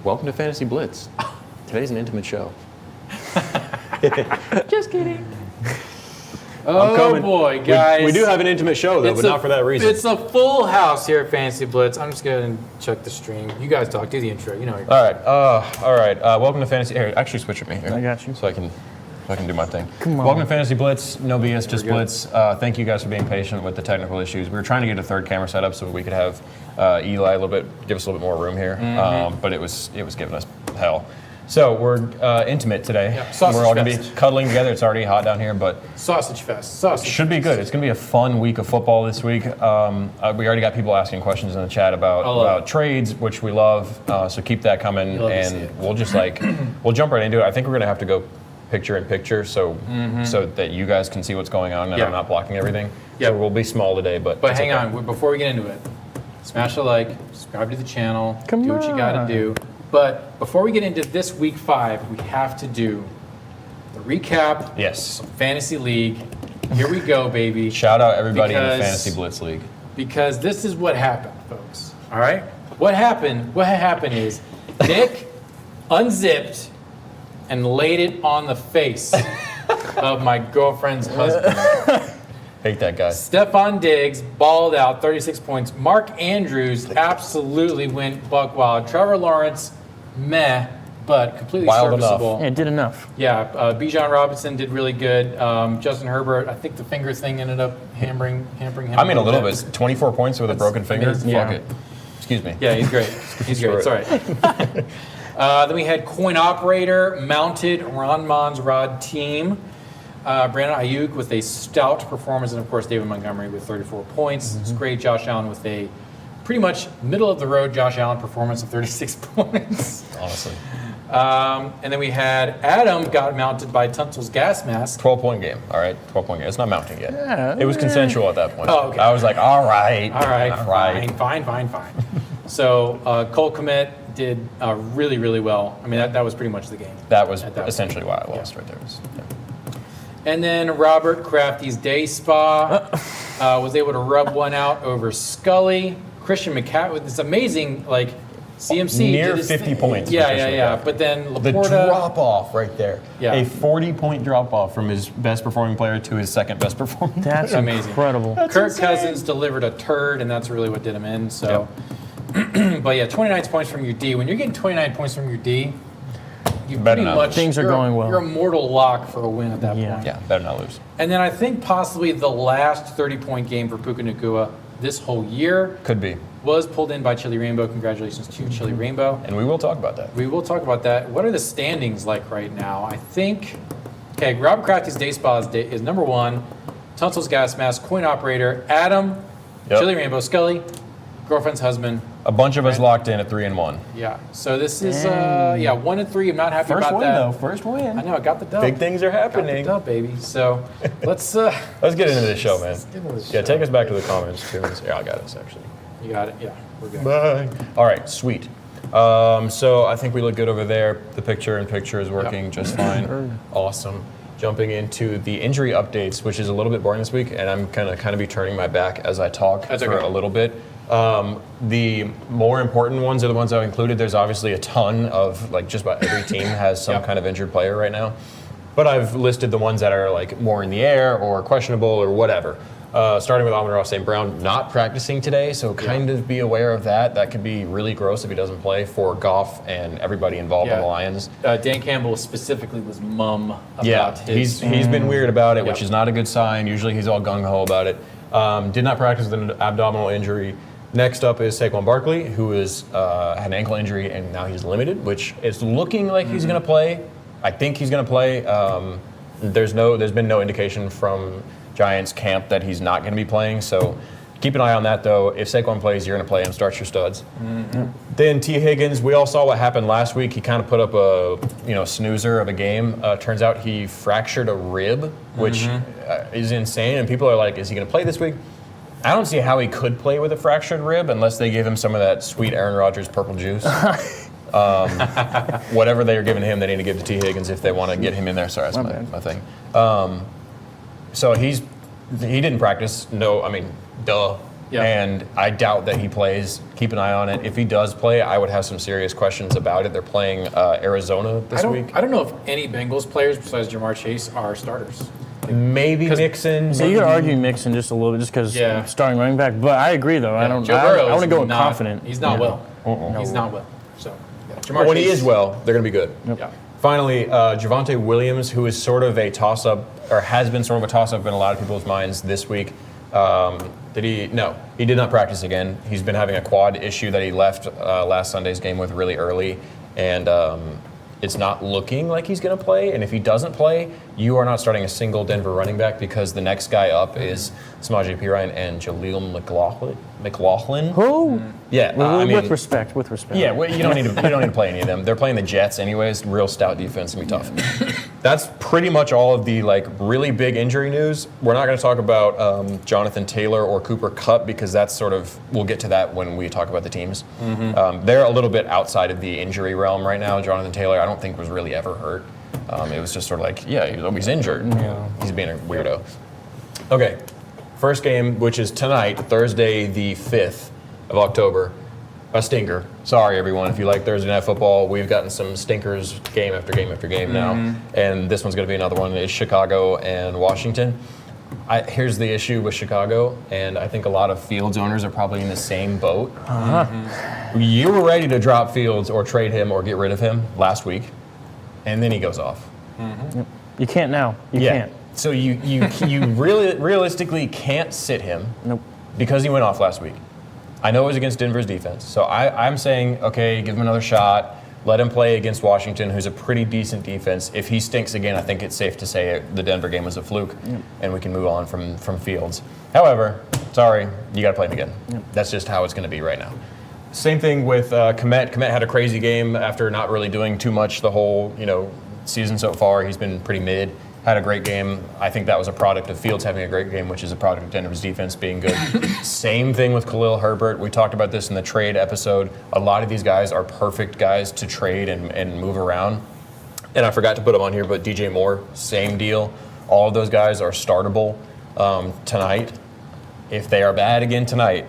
welcome to Fantasy Blitz. Today's an intimate show. Just kidding. Oh boy, guys. We do have an intimate show, though, but not for that reason. It's a full house here at Fantasy Blitz. I'm just going to check the stream. You guys talk. Do the intro. You know. All right. Welcome to Fantasy. Here, actually, switch with me here. I got you. So I can do my thing. Come on. Welcome to Fantasy Blitz. No BS, just Blitz. Thank you guys for being patient with the technical issues. We were trying to get a third camera set up so we could have Eli give us a little bit more room here. But it was giving us hell. So we're intimate today. Yeah, sausage we're all going to fest. be cuddling together. It's already hot down here, but Sausage fest. Sausage. should be good. It's going to be a fun week of football this week. We already got people asking questions in the chat about trades, which we love. So keep that coming, and we'll just we'll jump right into it. I think we're going to have to go picture in picture, so that you guys can see what's going on, and I'm not blocking everything. Yeah, so we'll be small today, but hang on. Before we get into it, smash a like, subscribe to the channel, do what you got to do. But before we get into this week 5, we have to do the recap. Yes. Fantasy League. Here we go, baby. Shout out everybody in the Fantasy Blitz League. Because this is what happened, folks. All right? What happened is Nick unzipped and laid it on the face of my girlfriend's husband. Hate that guy. Stephon Diggs balled out 36 points. Mark Andrews absolutely went buck wild. Trevor Lawrence, meh, but completely Wild serviceable. Yeah, it did enough. Yeah, Bijan Robinson did really good. Justin Herbert, I think the finger thing ended up hampering him. I mean, a little bit. 24 points with a broken finger. amazing. Fuck Yeah. it. Excuse me. Yeah, he's great. He's great. It's all right. Then we had Coin Operator, Mounted, Ronmon's Rod Team. Brandon Ayuk with a stout performance, and of course David Montgomery with 34 points. It's great. Josh Allen with a pretty much middle of the road Josh Allen performance of 36 points. Honestly. And then we had Adam got mounted by Tunsil's gas mask. 12-point game. All right, 12-point game. It's not mounting yet. Yeah. It was consensual at that point. Oh, okay. I was like, all right. Fine. So Cole Kmet did really, really well. I mean, that was pretty much the game. That was essentially why I lost right there. And then Robert Crafty's Day Spa was able to rub one out over Scully. Christian McCaffrey with this amazing, CMC. Near did 50 thing. points. Yeah. But then Laporta. The drop-off right there. Yeah. A 40-point drop-off from his best-performing player to his second-best performing. That's amazing. Incredible. Kirk Cousins delivered a turd, and that's really what did him in. So, But yeah, 29 points from your D. When you're getting 29 points from your D, you pretty much things are going well. You're a mortal lock for a win at that point. Yeah, better not lose. And then I think possibly the last 30-point game for Puka Nacua this whole year Could be. was pulled in by Chili Rainbow. Congratulations to Chili Rainbow. And we will talk about that. We will talk about that. What are the standings like right now? I think, Robert Crafty's Day Spa is number 1. Tunsil's Gas Mask, Coin Operator, Adam, Chili Rainbow, Scully, girlfriend's husband. A bunch of us locked in at 3-1. Yeah. So this is 1 and 3. I'm not happy First about win, that. though. First win. I know. I got the dub. Big things are happening. Got the dub, baby. So let's Let's get into this show, man. get into this Yeah, show. take us back to the comments, too. Yeah, I got this, actually. You got it. Yeah. We're good. Bye. All right, sweet. So I think we look good over there. The picture-in-picture is working just fine. Awesome. Jumping into the injury updates, which is a little bit boring this week, and I'm gonna kind of be turning my back as I talk for a little bit. The more important ones are the ones I've included. There's obviously a ton of, just about every team has some kind of injured player right now. But I've listed the ones that are more in the air or questionable or whatever. Starting with Amon-Ra St. Brown not practicing today, so kind of be aware of that. That could be really gross if he doesn't play for Goff and everybody involved in the Lions. Dan Campbell specifically was mum about his. He's been weird about it, which is not a good sign. Usually he's all gung-ho about it. Did not practice with an abdominal injury. Next up is Saquon Barkley, who had an ankle injury and now he's limited, which is looking like he's going to play. I think he's going to play. There's been no indication from Giants camp that he's not going to be playing, so keep an eye on that, though. If Saquon plays, you're going to play him. Start your studs. Then T. Higgins, we all saw what happened last week. He kind of put up a snoozer of a game. Turns out he fractured a rib, which is insane, and people are like, is he going to play this week? I don't see how he could play with a fractured rib unless they give him some of that sweet Aaron Rodgers purple juice. Whatever they are giving him, they need to give to T. Higgins if they want to get him in there. Sorry, that's my thing. So he didn't practice. No, I mean, duh. Yeah. And I doubt that he plays. Keep an eye on it. If he does play, I would have some serious questions about it. They're playing Arizona this week. I don't know if any Bengals players besides Jamar Chase are starters. Maybe Mixon. So you could argue Mixon just a little bit, just because starting running back. But I agree, though. I don't. I want to go with confident. He's not well. He's not well. So Jamar when Chase, he is well, they're going to be good. Yep. Yeah. Finally, Javonte Williams, who is sort of a toss-up, or has been sort of a toss-up in a lot of people's minds this week. Did he? No, he did not practice again. He's been having a quad issue that he left last Sunday's game with really early, and it's not looking like he's going to play. And if he doesn't play, you are not starting a single Denver running back because the next guy up is Samaje Perine and Jaleel McLaughlin. Who? Yeah, with respect. Yeah, well, you don't need to play any of them. They're playing the Jets anyways. Real stout defense, gonna be tough. That's pretty much all of the really big injury news. We're not going to talk about Jonathan Taylor or Cooper Kupp because that's we'll get to that when we talk about the teams. They're a little bit outside of the injury realm right now. Jonathan Taylor, I don't think was really ever hurt. It was just sort of he's injured. Yeah. He's being a weirdo. Okay, first game, which is tonight, Thursday the 5th of October. A stinker. Sorry, everyone. If you like Thursday Night Football, we've gotten some stinkers game after game after game now. And this one's going to be another one. It's Chicago and Washington. Here's the issue with Chicago, and I think a lot of Fields owners are probably in the same boat. You were ready to drop Fields or trade him or get rid of him last week, and then he goes off. Yep. You can't now. You can't. So you really realistically can't sit him because he went off last week. I know it was against Denver's defense. So I'm saying, okay, give him another shot. Let him play against Washington, who's a pretty decent defense. If he stinks again, I think it's safe to say the Denver game was a fluke, and we can move on from Fields. However, sorry, you got to play him again. That's just how it's going to be right now. Same thing with Kmet. Kmet had a crazy game after not really doing too much the whole season so far. He's been pretty mid. Had a great game. I think that was a product of Fields having a great game, which is a product of Denver's defense being good. Same thing with Khalil Herbert. We talked about this in the trade episode. A lot of these guys are perfect guys to trade and move around. And I forgot to put them on here, but DJ Moore, same deal. All of those guys are startable tonight. If they are bad again tonight,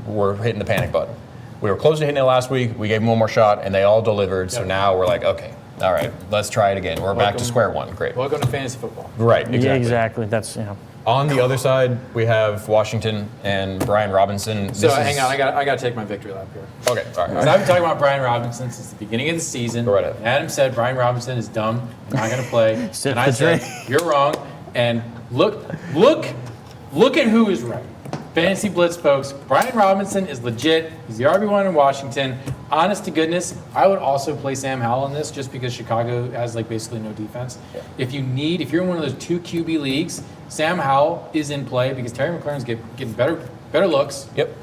we're hitting the panic button. We were close to hitting it last week. We gave them one more shot, and they all delivered. So now we're like, okay. All right, let's try it again. We're back to square one. Great. Welcome to fantasy football. Right, exactly. Yeah, exactly. That's On the other side, we have Washington and Brian Robinson. Hang on, I got to take my victory lap here. Okay, all right. I've been talking about Brian Robinson since the beginning of the season. Go right ahead. Adam said Brian Robinson is dumb, not going to play. And I said, you're wrong. And look at who is right. Fantasy Blitz, folks. Brian Robinson is legit. He's the RB1 in Washington. Honest to goodness, I would also play Sam Howell in this just because Chicago has basically no defense. Yeah. If you're in one of those 2 QB leagues, Sam Howell is in play because Terry McLaurin's getting better looks. Yep.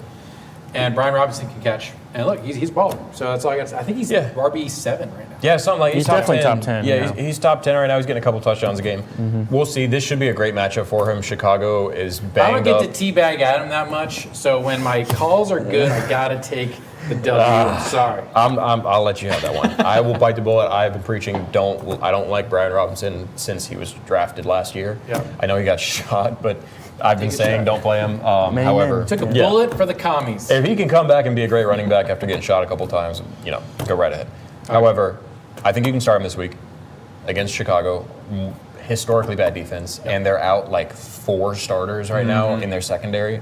And Brian Robinson can catch. And look, he's balling. So that's all I got to say. I think he's RB7 right now. Yeah, something like he's definitely top 10. Yeah, he's top 10 right now. He's getting a couple touchdowns a game. We'll see. This should be a great matchup for him. Chicago is banged up. I don't get to teabag Adam that much. So when my calls are good, I got to take the W. I'm sorry. I'll let you have that one. I will bite the bullet. I've been preaching I don't like Brian Robinson since he was drafted last year. Yeah. I know he got shot, but I've been saying don't play him. However, took a bullet for the commies. If he can come back and be a great running back after getting shot a couple times, go right ahead. However, I think you can start him this week against Chicago. Historically bad defense, and they're out 4 starters right now in their secondary.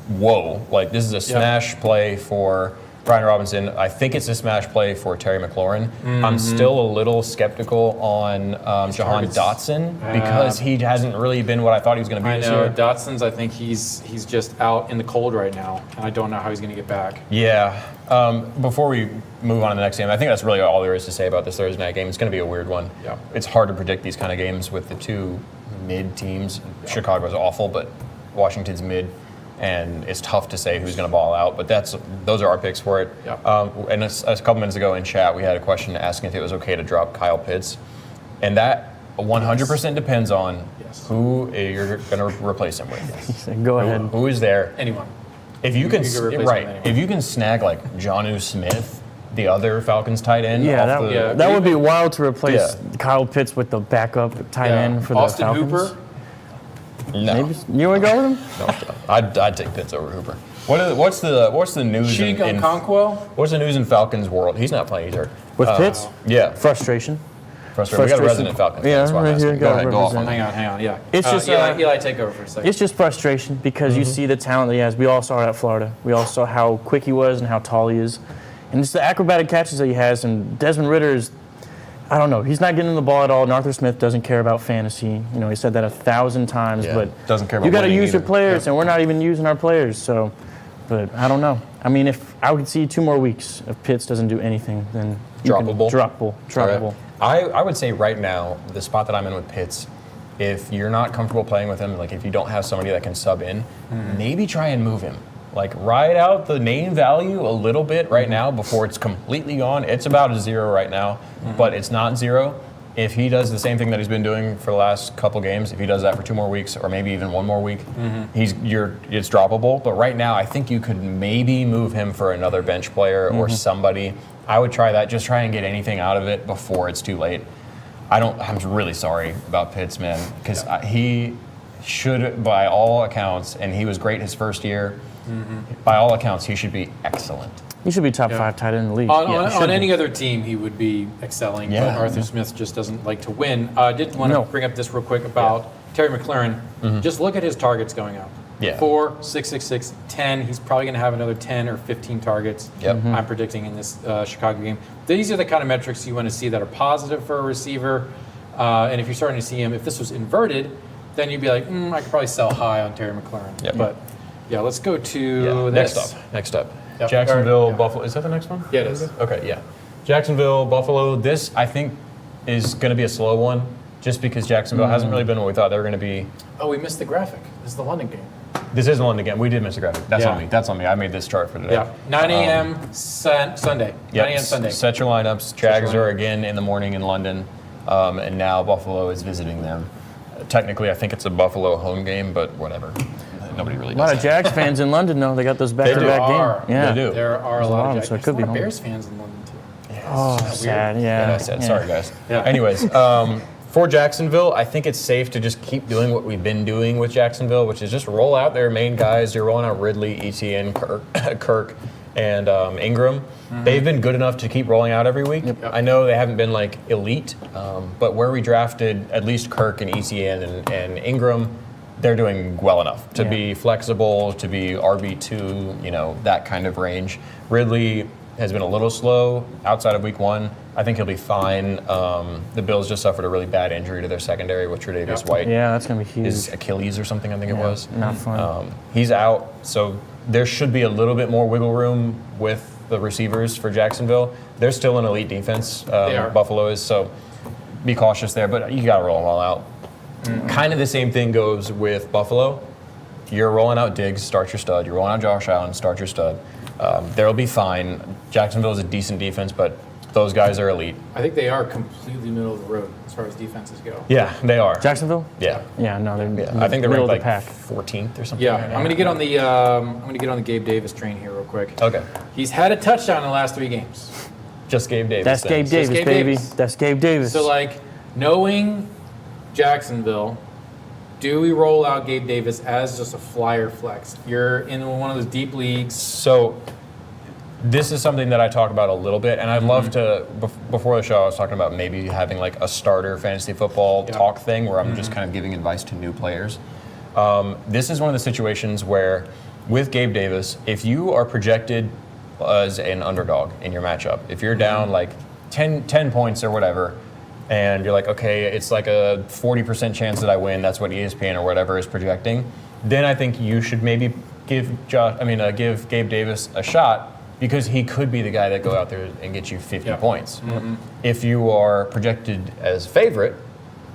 Whoa! This is a smash play for Brian Robinson. I think it's a smash play for Terry McLaurin. I'm still a little skeptical on Jahan Dotson because he hasn't really been what I thought he was going to be this year. Dotson's, I think he's just out in the cold right now, and I don't know how he's going to get back. Yeah. Before we move on to the next game, I think that's really all there is to say about this Thursday night game. It's going to be a weird one. Yeah. It's hard to predict these kind of games with the 2 mid teams. Yeah. Chicago's awful, but Washington's mid. And it's tough to say who's going to ball out, but those are our picks for it. Yep. And a couple minutes ago in chat, we had a question asking if it was okay to drop Kyle Pitts, and that 100% depends on who you're going to replace him with. Go ahead. Who is there? Anyone. If you can if you can snag Jonnu Smith, the other Falcons tight end. That would be wild to replace Kyle Pitts with the backup tight end for Austin the Falcons. Hooper. No. Maybe you want to go with him? No, I'd take Pitts over Hooper. What's the news Cheek in Okonkwo? What's the news in Falcons world? He's not playing either. With Pitts? Yeah. Frustration. Frustrating. We got a resident Falcons. Yeah, That's why I'm right asking. here, Go ahead, go off on Hang that. on. Yeah. It's just Eli, take over for a second. It's just frustration because you see the talent that he has. We all saw it at Florida. We all saw how quick he was and how tall he is. And it's the acrobatic catches that he has. And Desmond Ridder is, I don't know, he's not getting the ball at all. And Arthur Smith doesn't care about fantasy. You know, he said that 1,000 times. Yeah, but doesn't care about you got to winning use your either. players, and we're not even using our players. So, but I don't know. I mean, if I would see 2 more weeks, if Pitts doesn't do anything, then Droppable? Droppable. I would say right now, the spot that I'm in with Pitts, if you're not comfortable playing with him, like if you don't have somebody that can sub in, maybe try and move him. Like ride out the name value a little bit right now before it's completely gone. It's about a 0 right now, but it's not 0. If he does the same thing that he's been doing for the last couple games, if he does that for 2 more weeks or maybe even 1 more week, it's droppable. But right now, I think you could maybe move him for another bench player or somebody. I would try that. Just try and get anything out of it before it's too late. I'm really sorry about Pitts, man, because he should, by all accounts, and he was great his first year. By all accounts, he should be excellent. He should be top 5 tight end in the league. On any other team, he would be excelling, but Arthur Smith just doesn't like to win. I did want to bring up this real quick about Terry McLaurin. Just look at his targets going up. Yeah. 4, 6, 6, 6, 10. He's probably going to have another 10 or 15 targets. I'm predicting in this Chicago game. These are the kind of metrics you want to see that are positive for a receiver. And if you're starting to see him, if this was inverted, then you'd be like, I could probably sell high on Terry McLaurin. Yep. But yeah, let's go to this. Next up. Yep. Jacksonville, Buffalo. Is that the next one? Yeah, it is. Okay, yeah. Jacksonville, Buffalo. This, I think, is going to be a slow one just because Jacksonville hasn't really been what we thought they were going to be. Oh, we missed the graphic. This is the London game. This is London again. We did miss a graphic. That's on me. I made this chart for today. Yeah, 9 a.m. Sunday. 9 a.m. Sunday. Set your lineups. Jags are again in the morning in London, and now Buffalo is visiting them. Technically, I think it's a Buffalo home game, but whatever. Nobody really A does lot of Jags fans in London, though. They got those back-to-back games. Yeah, They do. There are a lot of Jags. So it could be a lot of home. Bears fans in London, too. Oh, sad. Yeah, Yeah. sad. Sorry, guys. Yeah. Anyways, for Jacksonville, I think it's safe to just keep doing what we've been doing with Jacksonville, which is just roll out their main guys. You're rolling out Ridley, ETN, Kirk, and Ingram. They've been good enough to keep rolling out every week. Yep. I know they haven't been like elite, but where we drafted at least Kirk and ETN and Ingram, they're doing well enough to be flexible, to be RB2, that kind of range. Ridley has been a little slow outside of week 1. I think he'll be fine. The Bills just suffered a really bad injury to their secondary with Tre'Davious White. Yeah, that's going to be huge. His Achilles or something, I think it was. Not fun. He's out, so there should be a little bit more wiggle room with the receivers for Jacksonville. They're still an elite defense, They are. Buffalo is, so be cautious there, but you got to roll them all out. Kind of the same thing goes with Buffalo. You're rolling out Diggs, start your stud. You're rolling out Josh Allen, start your stud. They'll be fine. Jacksonville is a decent defense, but those guys are elite. I think they are completely middle of the road as far as defenses go. Yeah, they are. Jacksonville? Yeah. Yeah, no, they're I think they're middle ranked of like the pack. 14th or something. Yeah, right now. I'm gonna get on the Gabe Davis train here real quick. Okay. He's had a touchdown in the last 3 games. Just Gabe Davis. That's then. Gabe Davis, Gabe baby. Davis. That's Gabe Davis. So knowing Jacksonville, do we roll out Gabe Davis as just a flyer flex? You're in one of those deep leagues. So this is something that I talk about a little bit, and I'd love to, before the show, I was talking about maybe having like a starter fantasy football talk thing where I'm just kind of giving advice to new players. This is one of the situations where with Gabe Davis, if you are projected as an underdog in your matchup, if you're down like 10 points or whatever, and you're like, okay, it's like a 40% chance that I win, that's what ESPN or whatever is projecting, then I think you should maybe give Gabe Davis a shot, because he could be the guy that go out there and get you 50 points. If you are projected as favorite,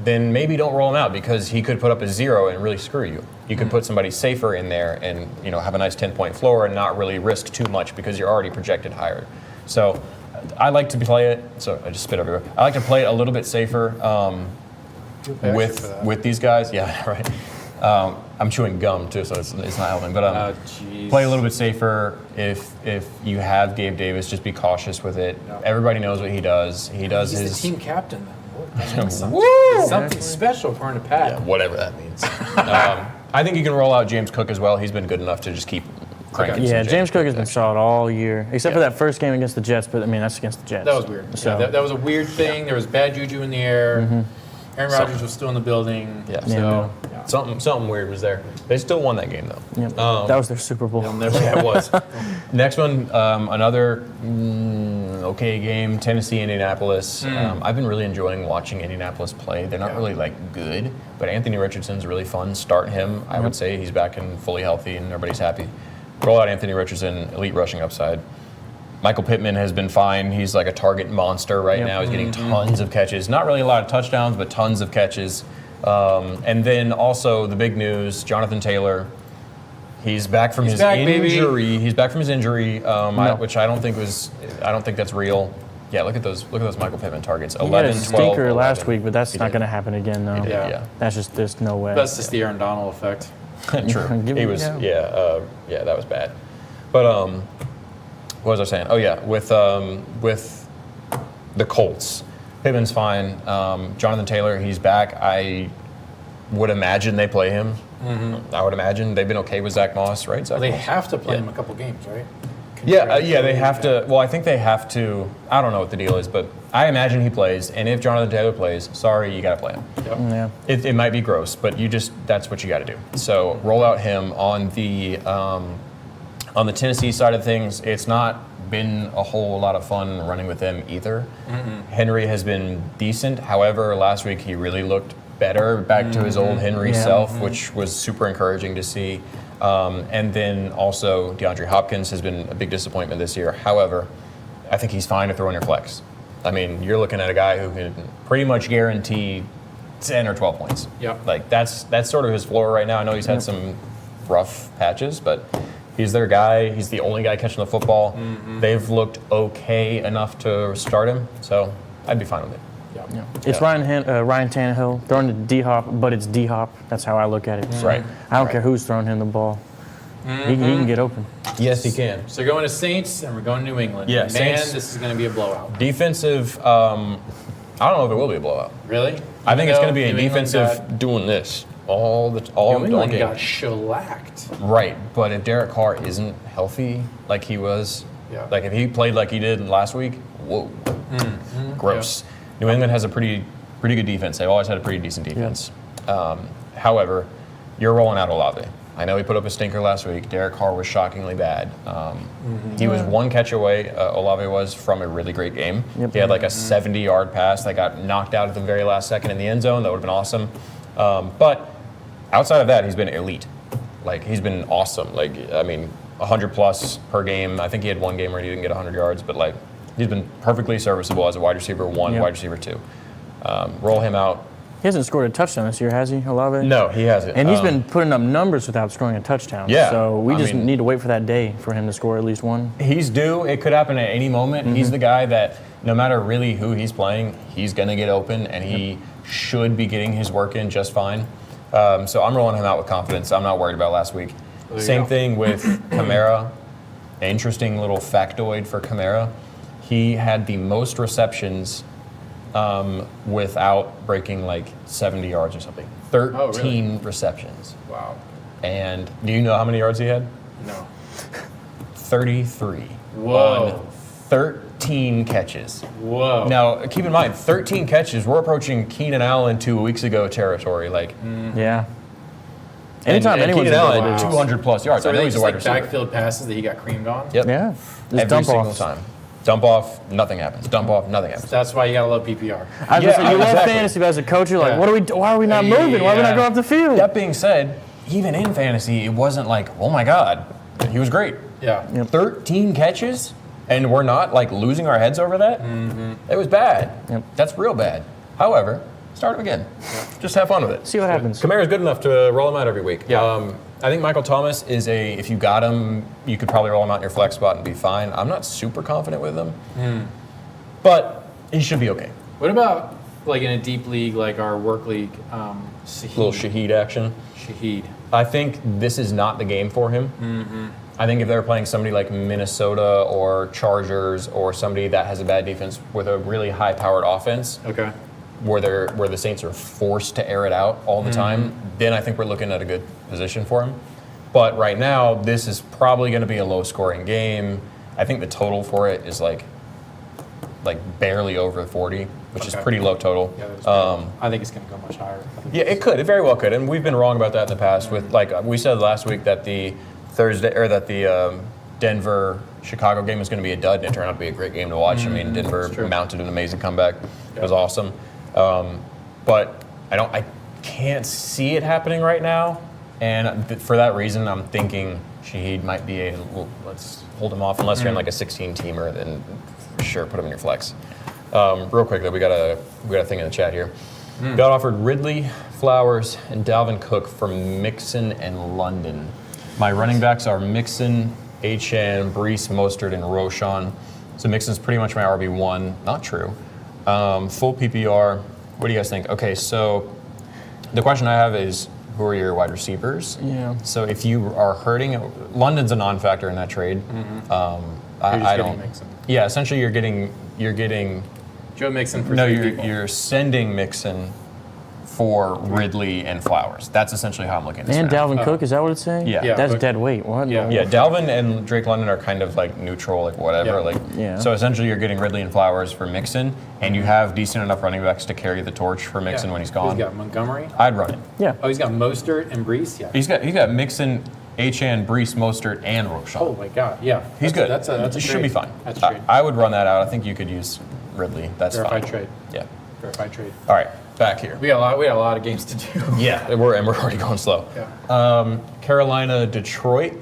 then maybe don't roll him out, because he could put up a 0 and really screw you. You could put somebody safer in there and have a nice 10-point floor and not really risk too much because you're already projected higher. So I like to play it. So I just spit everywhere. I like to play it a little bit safer with these guys. Yeah, right. I'm chewing gum too, so it's not helping. But play a little bit safer. If you have Gabe Davis, just be cautious with it. Everybody knows what he does. He does He's his the team captain. Woo! Something special according to Pat. Yeah, whatever that means. I think you can roll out James Cook as well. He's been good enough to just keep cranking. Yeah, some James Cook has been solid all year, except for that first game against the Jets. But I mean, that's against the Jets. That was weird. So Yeah, that was a weird thing. There was bad juju in the air. Aaron Rodgers was still in the building. Yeah. So Something weird was there. They still won that game though. yep. That was their Super Bowl. Yeah, it was. Next one, another okay game, Tennessee, Indianapolis. I've been really enjoying watching Indianapolis play. They're not really like good, but Anthony Richardson's really fun. Start him. I would say he's back and fully healthy and everybody's happy. Roll out Anthony Richardson, elite rushing upside. Michael Pittman has been fine. He's like a target monster right now. He's getting tons of catches. Not really a lot of touchdowns, but tons of catches. And then also the big news, Jonathan Taylor. He's back from his injury. Baby. He's back from his injury, which I don't think that's real. Yeah, look at those Michael Pittman targets. He 11, had a 12, stinker 11. last week, but that's He not did. going to happen again, though. Yeah. That's just, there's no way. that's just the Aaron Donald effect. True. Give He me- was, yeah. that was bad. But what was I saying? Oh yeah, with the Colts, Pittman's fine. Jonathan Taylor, he's back. I would imagine they play him. I would imagine they've been okay with Zach Moss, right? Zach They Moss? have to play him a couple games, right? Yeah, they have to. Well, I think they have to. I don't know what the deal is, but I imagine he plays. And if Jonathan Taylor plays, sorry, you got to play him. Yeah. It might be gross, but that's what you got to do. So roll out him on the Tennessee side of things. It's not been a whole lot of fun running with him either. Henry has been decent. However, last week he really looked better, back to his old Henry self, which was super encouraging to see. And then also DeAndre Hopkins has been a big disappointment this year. However, I think he's fine to throw in your flex. I mean, you're looking at a guy who can pretty much guarantee 10 or 12 points. Yep. Like that's sort of his floor right now. I know he's had some rough patches, but he's their guy. He's the only guy catching the football. They've looked okay enough to start him, so I'd be fine with it. Yeah. It's Ryan Tannehill throwing to D-Hop, but it's D-Hop. That's how I look at it. So Right. I don't care who's throwing him the ball. He can get open. Yes, he can. So going to Saints and we're going to New England. Yeah, Man, Saints. this is going to be a blowout. Defensive, I don't know if it will be a blowout. Really? I think it's going to be a New England defensive doing this all New game. England got shellacked. Right, but if Derek Carr isn't healthy like he was, like if he played like he did last week, whoa, gross. New England has a pretty good defense. They've always had a pretty decent defense. However, you're rolling out Olave. I know he put up a stinker last week. Derek Carr was shockingly bad. He was one catch away, Olave was, from a really great game. He had like a 70-yard pass that got knocked out at the very last second in the end zone. That would have been awesome. But outside of that, he's been elite. Like, he's been awesome. Like, I mean, 100 plus per game. I think he had one game where he didn't get 100 yards, but like, he's been perfectly serviceable as a wide receiver 1, wide receiver 2. Roll him out. He hasn't scored a touchdown this year, has he, Olave? No, he hasn't. And he's been putting up numbers without scoring a touchdown. Yeah, So we I just mean- need to wait for that day for him to score at least one. He's due. It could happen at any moment. He's the guy that no matter really who he's playing, he's going to get open, and he should be getting his work in just fine. So I'm rolling him out with confidence. I'm not worried about last week. Same thing with Kamara. Interesting little factoid for Kamara. He had the most receptions without breaking like 70 yards or something. 13 receptions. Wow. And do you know how many yards he had? No. 33. Whoa. On 13 catches. Whoa. Now, keep in mind, 13 catches, we're approaching Keenan Allen 2 weeks ago territory. Like, Yeah. Anytime and anyone's Keenan in Allen double had digits. 200 plus yards. So I know really he's a just wide like receiver. backfield passes that he got creamed on? Yep. Yeah. Just Every dump single offs. time. Dump off, nothing happens. Dump off, nothing happens. That's why you got to love PPR. I was Yeah, gonna say, you love exactly. fantasy, but as a coach, you're like, Yeah. why are we not moving? Why are we not Yeah. going off the field? That being said, even in fantasy, it wasn't like, oh my God, he was great. Yeah. 13 catches, and we're not like losing our heads over that? It was bad. Yep. That's real bad. However, start him again. Just have fun with it. See what happens. Kamara's good enough to roll him out every week. Yeah. I think Michael Thomas is if you got him, you could probably roll him out in your flex spot and be fine. I'm not super confident with him, but he should be okay. What about like in a deep league, like our work league, Little Shaheed action. Shaheed. I think this is not the game for him. I think if they're playing somebody like Minnesota or Chargers or somebody that has a bad defense with a really high-powered offense, Okay. where the Saints are forced to air it out all the time, then I think we're looking at a good position for him. But right now, this is probably going to be a low-scoring game. I think the total for it is like barely over 40, which is pretty low total. Yeah, that is pretty I think it's going to go much higher. Yeah, it could. It very well could. And we've been wrong about that in the past. With we said last week that the Denver-Chicago game was going to be a dud, and it turned out to be a great game to watch. I mean, Denver mounted an amazing comeback. It was awesome. But I can't see it happening right now. And for that reason, I'm thinking Shaheed might be let's hold him off. Unless you're in like a 16-teamer, then sure, put him in your flex. Real quick, though, we got a thing in the chat here. Got offered Ridley, Flowers, and Dalvin Cook for Mixon and London. My running backs are Mixon, Achane, Brees, Mostert, and Roshan. So Mixon's pretty much my RB1. Not true. Full PPR. What do you guys think? Okay, so the question I have is, who are your wide receivers? Yeah. So if you are hurting, London's a non-factor in that trade. I don't. Mixon. Yeah, essentially you're getting Joe Mixon for no, three people. you're sending Mixon for Ridley and Flowers. That's essentially how I'm looking at this. And right now. Dalvin Cook, is that what it's saying? Yeah. That's Cook. dead weight. What? Yeah. Yeah, Dalvin and Drake London are kind of like neutral, like whatever. Yeah. So essentially you're getting Ridley and Flowers for Mixon, and you have decent enough running backs to carry the torch for Mixon when he's gone. He's got Montgomery. I'd run it. Yeah. Oh, he's got Mostert and Brees. Yeah. He's got Mixon, Achane, Brees, Mostert, and Roshan. Oh my God. Yeah. He's good. That's a Should trade. be fine. That's a trade. I would run that out. I think you could use Ridley. That's Verified fine. trade. Yeah. Verified trade. All right, back here. We got a lot of games to do. Yeah, we're already going slow. Yeah. Carolina, Detroit.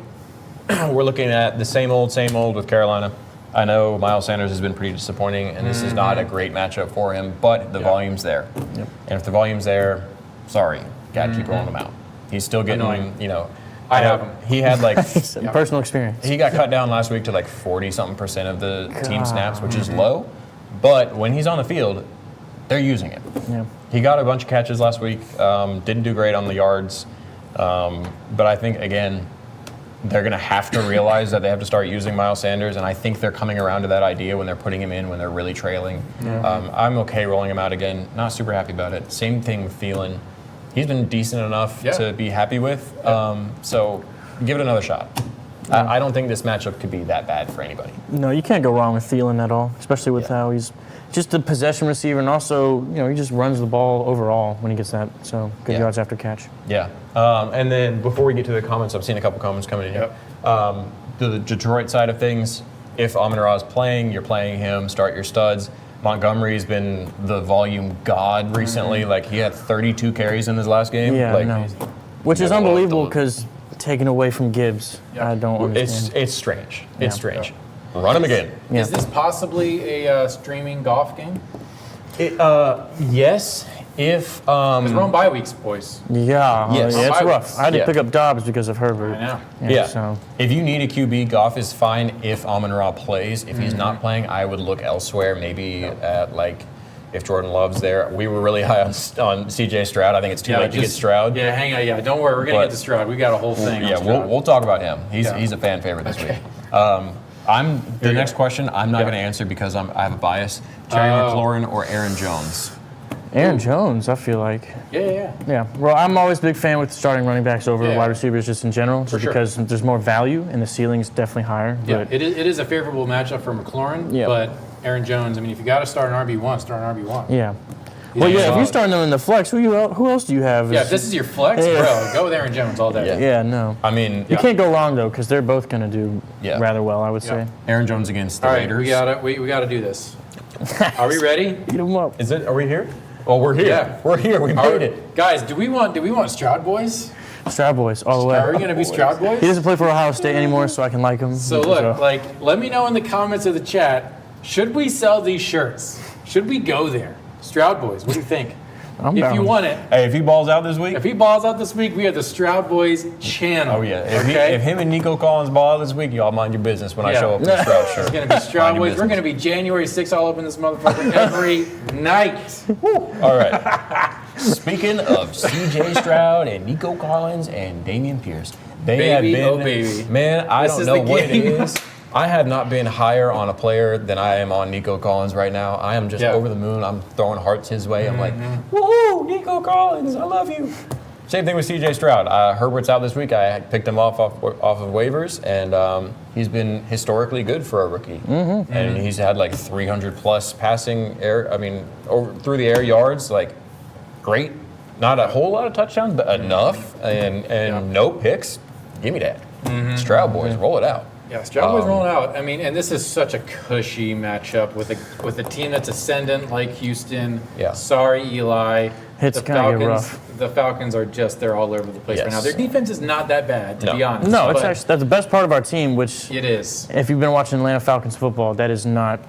We're looking at the same old with Carolina. I know Miles Sanders has been pretty disappointing, and this is not a great matchup for him, but the volume's there. Yep. And if the volume's there, sorry, got to keep rolling him out. He's still getting, Annoying. I have him. He had like, Personal experience. he got cut down last week to like 40-something% of the team snaps, which is low. But when he's on the field, they're using it. Yeah. He got a bunch of catches last week. Didn't do great on the yards. But I think, again, they're going to have to realize that they have to start using Miles Sanders, and I think they're coming around to that idea when they're putting him in when they're really trailing. I'm okay rolling him out again. Not super happy about it. Same thing with Thielen. He's been decent enough to be happy with. So give it another shot. I don't think this matchup could be that bad for anybody. No, you can't go wrong with Thielen at all, especially with how he's just a possession receiver, and also, he just runs the ball overall when he gets that. So good yards after catch. Yeah. And then before we get to the comments, I've seen a couple comments coming in here. The Detroit side of things, if Amon-Ra is playing, you're playing him, start your studs. Montgomery's been the volume god recently. Like, he had 32 carries in his last game. Yeah, no. Which is unbelievable because taken away from Gibbs, I don't understand. It's strange. It's strange. Run him again. Yeah. Is this possibly a streaming golf game? Yes, if Because we're on bye weeks, boys. Yeah, Yes. yeah, it's Bye rough. weeks. I had to Yeah. pick up Dobbs because of Herbert. I know. Yeah. So. If you need a QB, Goff is fine if Amon-Ra plays. If he's not playing, I would look elsewhere. Maybe at if Jordan Love's there. We were really high on CJ Stroud. I think it's too late to get Stroud. Yeah, hang on. Yeah, don't worry. We're gonna get to Stroud. We got a whole thing. on Yeah, Stroud. we'll talk about him. He's a fan favorite this week. The next question I'm not going to answer because I have a bias. Terry McLaurin or Aaron Jones? Aaron Jones, I feel like. Yeah. Yeah. Well, I'm always a big fan with starting running backs over Yeah. wide receivers just in general, just sure. because there's more value and the ceiling's definitely higher. Yeah, But it is a favorable matchup for McLaurin, Yeah. but Aaron Jones, I mean, if you got to start an RB1, start an RB1. yeah. Well, yeah, if you're starting them in the flex, who else do you have? Yeah, if this is your flex, bro, go with Aaron Jones all day. Yeah, no. I mean, You can't go wrong, though, because they're both going to do Yeah. rather well, I would say. Aaron Jones against the All right, Raiders. we gotta do this. Are we ready? Beat them up. Are we here? Well, we're here. Yeah. We're here. We made it. Guys, do we want Stroud boys? Stroud boys, all the way. Are we gonna be Stroud boys? He doesn't play for Ohio State anymore, so I can like him. So look, let me know in the comments of the chat, should we sell these shirts? Should we go there? Stroud boys, what do you think? I'm If down. you want it, Hey, if he balls out this week, if he balls out this week, we have the Stroud Boys channel. oh yeah. okay? If him and Nico Collins ball out this week, y'all mind your business when I Yeah. show up in the Stroud shirt. It's going to be Stroud Mind your Boys. We're business. going to be January 6th all up in this motherfucker every night. All right. Speaking of CJ Stroud and Nico Collins and Damian Pierce, they have Baby, been. oh baby. Man, I This don't is know the what it game. is. I have not been higher on a player than I am on Nico Collins right now. I am just over the moon. I'm throwing hearts his way. I'm like, woohoo, Nico Collins, I love you. Same thing with C.J. Stroud. Herbert's out this week. I picked him off of waivers, and he's been historically good for a rookie. And he's had like 300-plus passing air. I mean, through the air yards, like great. Not a whole lot of touchdowns, but enough. And no picks. Give me that. Stroud boys, roll it out. Yeah, Stroud boys rolling out. I mean, and this is such a cushy matchup with a team that's ascendant like Houston. Yeah. Sorry, Eli. It's gonna get rough. The Falcons are they're all over the place right now. Their defense is not that bad, to be honest. No, it's actually that's the best part of our team. Which it is. If you've been watching Atlanta Falcons football, that is not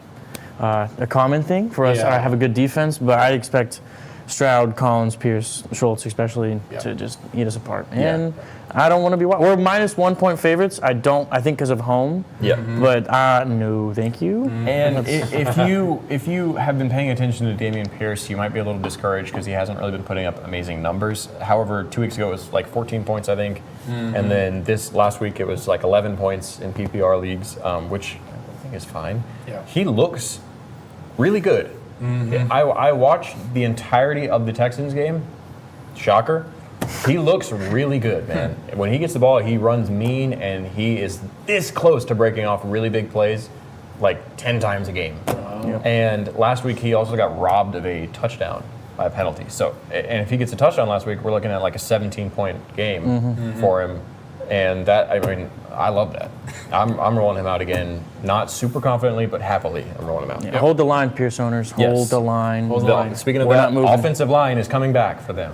a common thing for us. Yeah. I have a good defense, but I expect Stroud, Collins, Pierce, Schultz especially to just eat us apart. And I don't want to be. We're minus 1 point favorites. I think because of home. Yeah. But no, thank you. And if you have been paying attention to Dameon Pierce, you might be a little discouraged because he hasn't really been putting up amazing numbers. However, 2 weeks ago it was like 14 points, I think, and then this last week it was like 11 points in PPR leagues, which I think is fine. Yeah. He looks really good. I watched the entirety of the Texans game. Shocker. He looks really good, man. When he gets the ball, he runs mean, and he is this close to breaking off really big plays, like 10 times a game. And last week, he also got robbed of a touchdown by a penalty. So, and if he gets a touchdown last week, we're looking at like a 17-point game for him. And that, I mean, I love that. I'm rolling him out again, not super confidently, but happily I'm rolling him out. Yeah, hold the line, Pierce owners. Hold the line. Speaking of that, offensive line is coming back for them.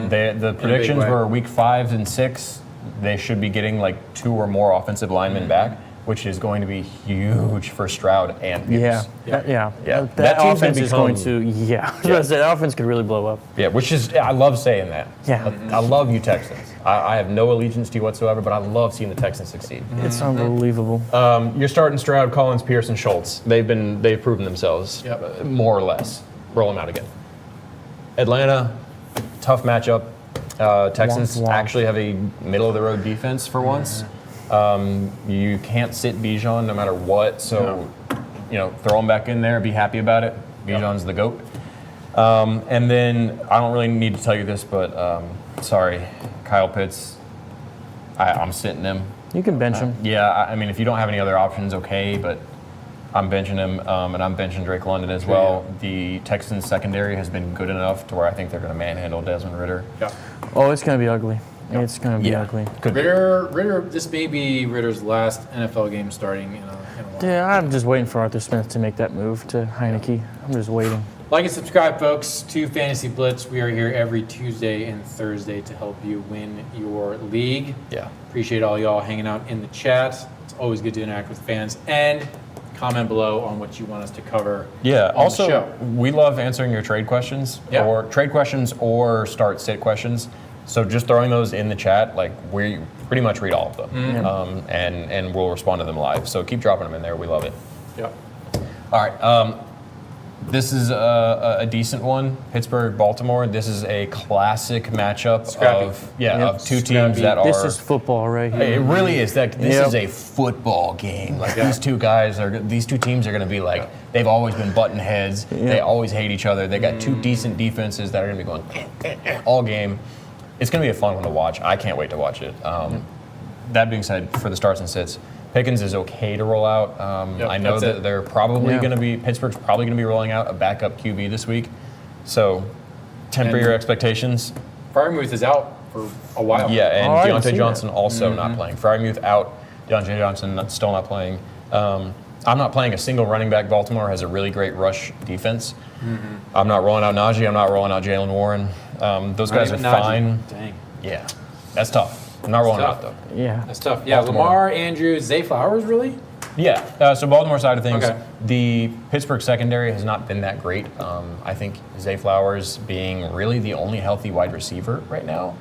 The predictions were week 5 and 6. They should be getting like 2 or more offensive linemen back, which is going to be huge for Stroud and Pierce. That offense is going to. That offense could really blow up. Yeah, which is I love saying that. Yeah, I love you Texans. I have no allegiance to you whatsoever, but I love seeing the Texans succeed. It's unbelievable. You're starting Stroud, Collins, Pierce, and Schultz. They've proven themselves, more or less. Roll them out again. Atlanta, tough matchup. Texans actually have a middle-of-the-road defense for once. You can't sit Bijan no matter what, so throw him back in there, be happy about it. Bijan's the GOAT. And then, I don't really need to tell you this, but sorry, Kyle Pitts, I'm sitting him. You can bench him. I mean, if you don't have any other options, okay, but I'm benching him, and I'm benching Drake London as well. The Texans secondary has been good enough to where I think they're going to manhandle Desmond Ridder. Oh, it's going to be ugly. It's going to be ugly. Ridder, this may be Ridder's last NFL game starting in a while. Yeah, I'm just waiting for Arthur Smith to make that move to Heineke. I'm just waiting. Like and subscribe, folks, to Fantasy Blitz. We are here every Tuesday and Thursday to help you win your league. Appreciate all y'all hanging out in the chat. It's always good to interact with fans. And comment below on what you want us to cover on the show. We love answering your trade questions or start-sit questions. So just throwing those in the chat, like we pretty much read all of them, and we'll respond to them live. So keep dropping them in there. We love it. All right. This is a decent one. Pittsburgh, Baltimore. This is a classic matchup of two teams that are. This is football right here. It really is. This is a football game. Like these two teams are going to be like they've always been button heads. They always hate each other. They got two decent defenses that are going to be going all game. It's going to be a fun one to watch. I can't wait to watch it. That being said, for the starts and sits, Pickens is okay to roll out. I know that they're probably going to be, Pittsburgh's probably going to be rolling out a backup QB this week. So temper your expectations. Freiermuth is out for a while. Yeah, and Deontay Johnson also not playing. Freiermuth out, Deontay Johnson still not playing. I'm not playing a single running back. Baltimore has a really great rush defense. I'm not rolling out Najee. I'm not rolling out Jalen Warren. Those guys are fine. Dang. Yeah, that's tough. I'm not rolling out, though. Yeah. That's tough. Yeah, Lamar, Andrews, Zay Flowers, really? Yeah. So Baltimore side of things, the Pittsburgh secondary has not been that great. I think Zay Flowers being really the only healthy wide receiver right now,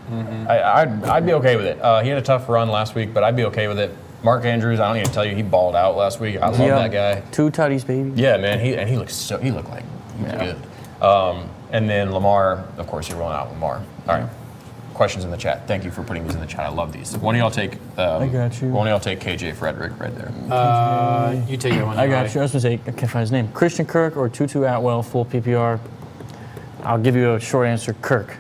I'd be okay with it. He had a tough run last week, but I'd be okay with it. Mark Andrews, I don't need to tell you, he balled out last week. I love that guy. 2 tutties, baby. Yeah, man. He looked like he was good. And then Lamar, of course, you're rolling out Lamar. All right. questions in the chat. Thank you for putting these in the chat. I love these. One of y'all take. I got you. One of y'all take KJ Frederick right there. You take that one. I got you. I was going to say, I can't find his name. Christian Kirk or Tutu Atwell, full PPR. I'll give you a short answer, Kirk,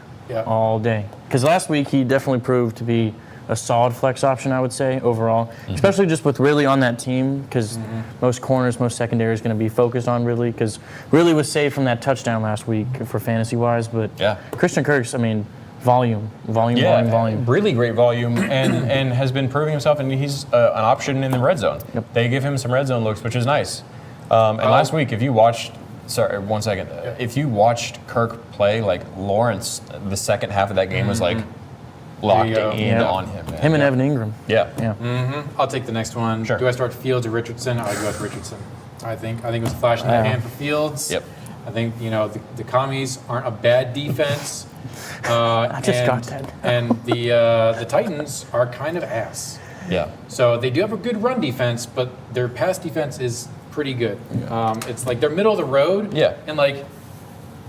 all day. Because last week he definitely proved to be a solid flex option, I would say, overall. Especially just with Ridley on that team, because most corners, most secondary is going to be focused on Ridley, because Ridley was saved from that touchdown last week for fantasy-wise. But Christian Kirk's, I mean, volume. Really great volume, and has been proving himself, and he's an option in the red zone. They give him some red zone looks, which is nice. And last week, if you watched, one second, if you watched Kirk play, like Lawrence, the second half of that game was like locked in on him. Man. Him and Evan Ingram. I'll take the next one. Sure. Do I start Fields or Richardson? I'll go with Richardson. I think it was a flash in the hand for Fields. I think the commies aren't a bad defense. I just got that. And the Titans are kind of ass. So they do have a good run defense, but their pass defense is pretty good. It's like they're middle of the road. And like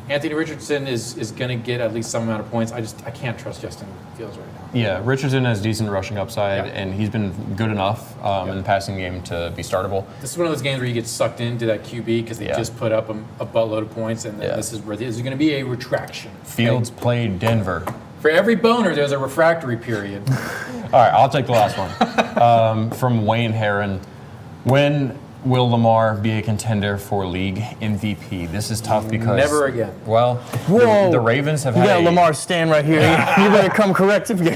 Anthony Richardson is going to get at least some amount of points. I can't trust Justin Fields right now. Richardson has decent rushing upside, and he's been good enough in the passing game to be startable. This is one of those games where you get sucked into that QB because they just put up a buttload of points, and then this is where there's going to be a retraction. Fields played Denver. For every boner, there's a refractory period. All right, I'll take the last one. From Wayne Heron. When will Lamar be a contender for league MVP? This is tough because never again. Well, the Ravens have you had got Lamar stand right here. You better come correct if you.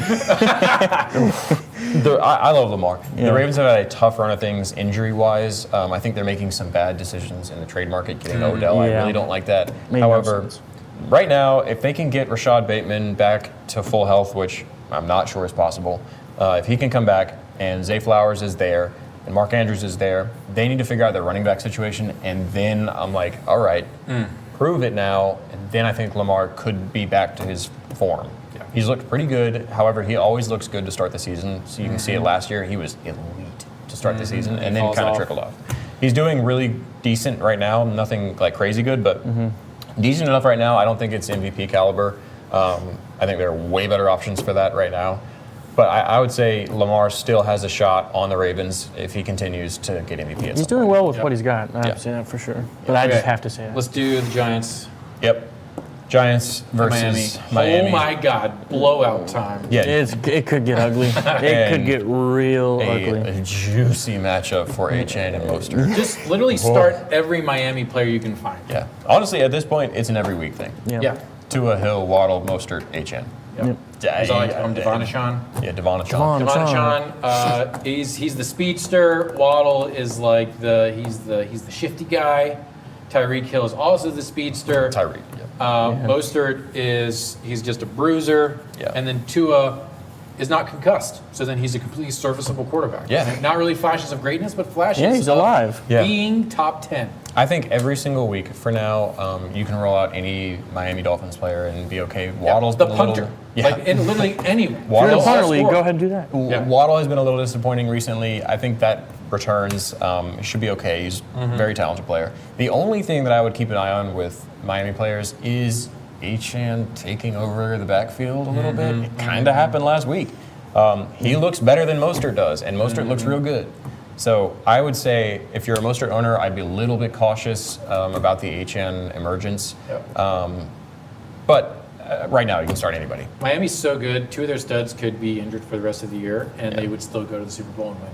I love Lamar. The Ravens have had a tough run of things injury-wise. I think they're making some bad decisions in the trade market, getting Odell. I really don't like that. However, right now, if they can get Rashad Bateman back to full health, which I'm not sure is possible, if he can come back and Zay Flowers is there, and Mark Andrews is there, they need to figure out their running back situation, and then I'm like, all right, prove it now, and then I think Lamar could be back to his form. He's looked pretty good. However, he always looks good to start the season, so you can see it last year. He was elite to start the season, and then kind of trickled off. He's doing really decent right now, nothing like crazy good, but decent enough right now. I don't think it's MVP caliber. I think there are way better options for that right now. But I would say Lamar still has a shot on the Ravens if he continues to get MVP. He's doing well with what he's got. I have to say that for sure. But I just have to say that. Let's do the Giants. Giants versus Miami. Oh my God, blowout time. It could get ugly. It could get real ugly. A juicy matchup for HN and Mostert. Just literally start every Miami player you can find. Honestly, at this point, it's an every week thing. Tua, Hill, Waddle, Mostert, HN. Devon-Achane. Devon-Achane. He's the speedster. Waddle is like he's the shifty guy. Tyreek Hill is also the speedster. Mostert he's just a bruiser. And then Tua is not concussed. So then he's a completely serviceable quarterback. Not really flashes of greatness, but flashes he's alive. Being top 10. I think every single week for now, you can roll out any Miami Dolphins player and be okay. Waddle's the been punter. Like in literally anyone. If you're in the punter league, go ahead and do that. Waddle has been a little disappointing recently. I think that returns. He should be okay. He's a very talented player. The only thing that I would keep an eye on with Miami players is Achane taking over the backfield a little bit. It kind of happened last week. He looks better than Mostert does, and Mostert looks real good. So I would say if you're a Mostert owner, I'd be a little bit cautious about the Achane emergence. But right now, you can start anybody. Miami's so good. 2 of their studs could be injured for the rest of the year, and they would still go to the Super Bowl and win.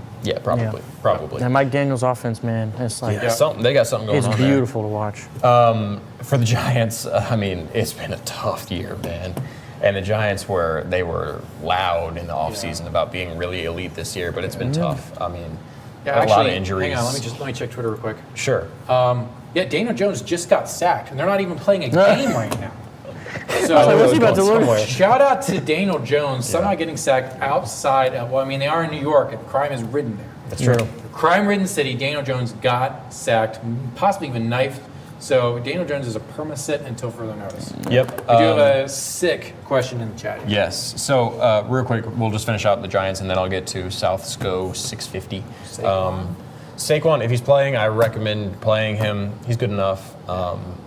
Probably. And Mike Daniels' offense, man, it's like they got something going on. It's beautiful to watch. For the Giants, I mean, it's been a tough year, man. And the Giants they were loud in the offseason about being really elite this year, but it's been tough. I mean, a lot of injuries. Hang on, let me check Twitter real quick. Sure. Daniel Jones just got sacked, and they're not even playing a game right now. So what's he about to lose? Shout out to Daniel Jones, somehow getting sacked outside. They are in New York, and crime is ridden there. That's true. Crime-ridden city. Daniel Jones got sacked, possibly even knifed. So Daniel Jones is a perma-sit until further notice. Yep. We do have a sick question in the chat. Yes. So real quick, we'll just finish out the Giants, and then I'll get to South SCO 650. Saquon, if he's playing, I recommend playing him. He's good enough.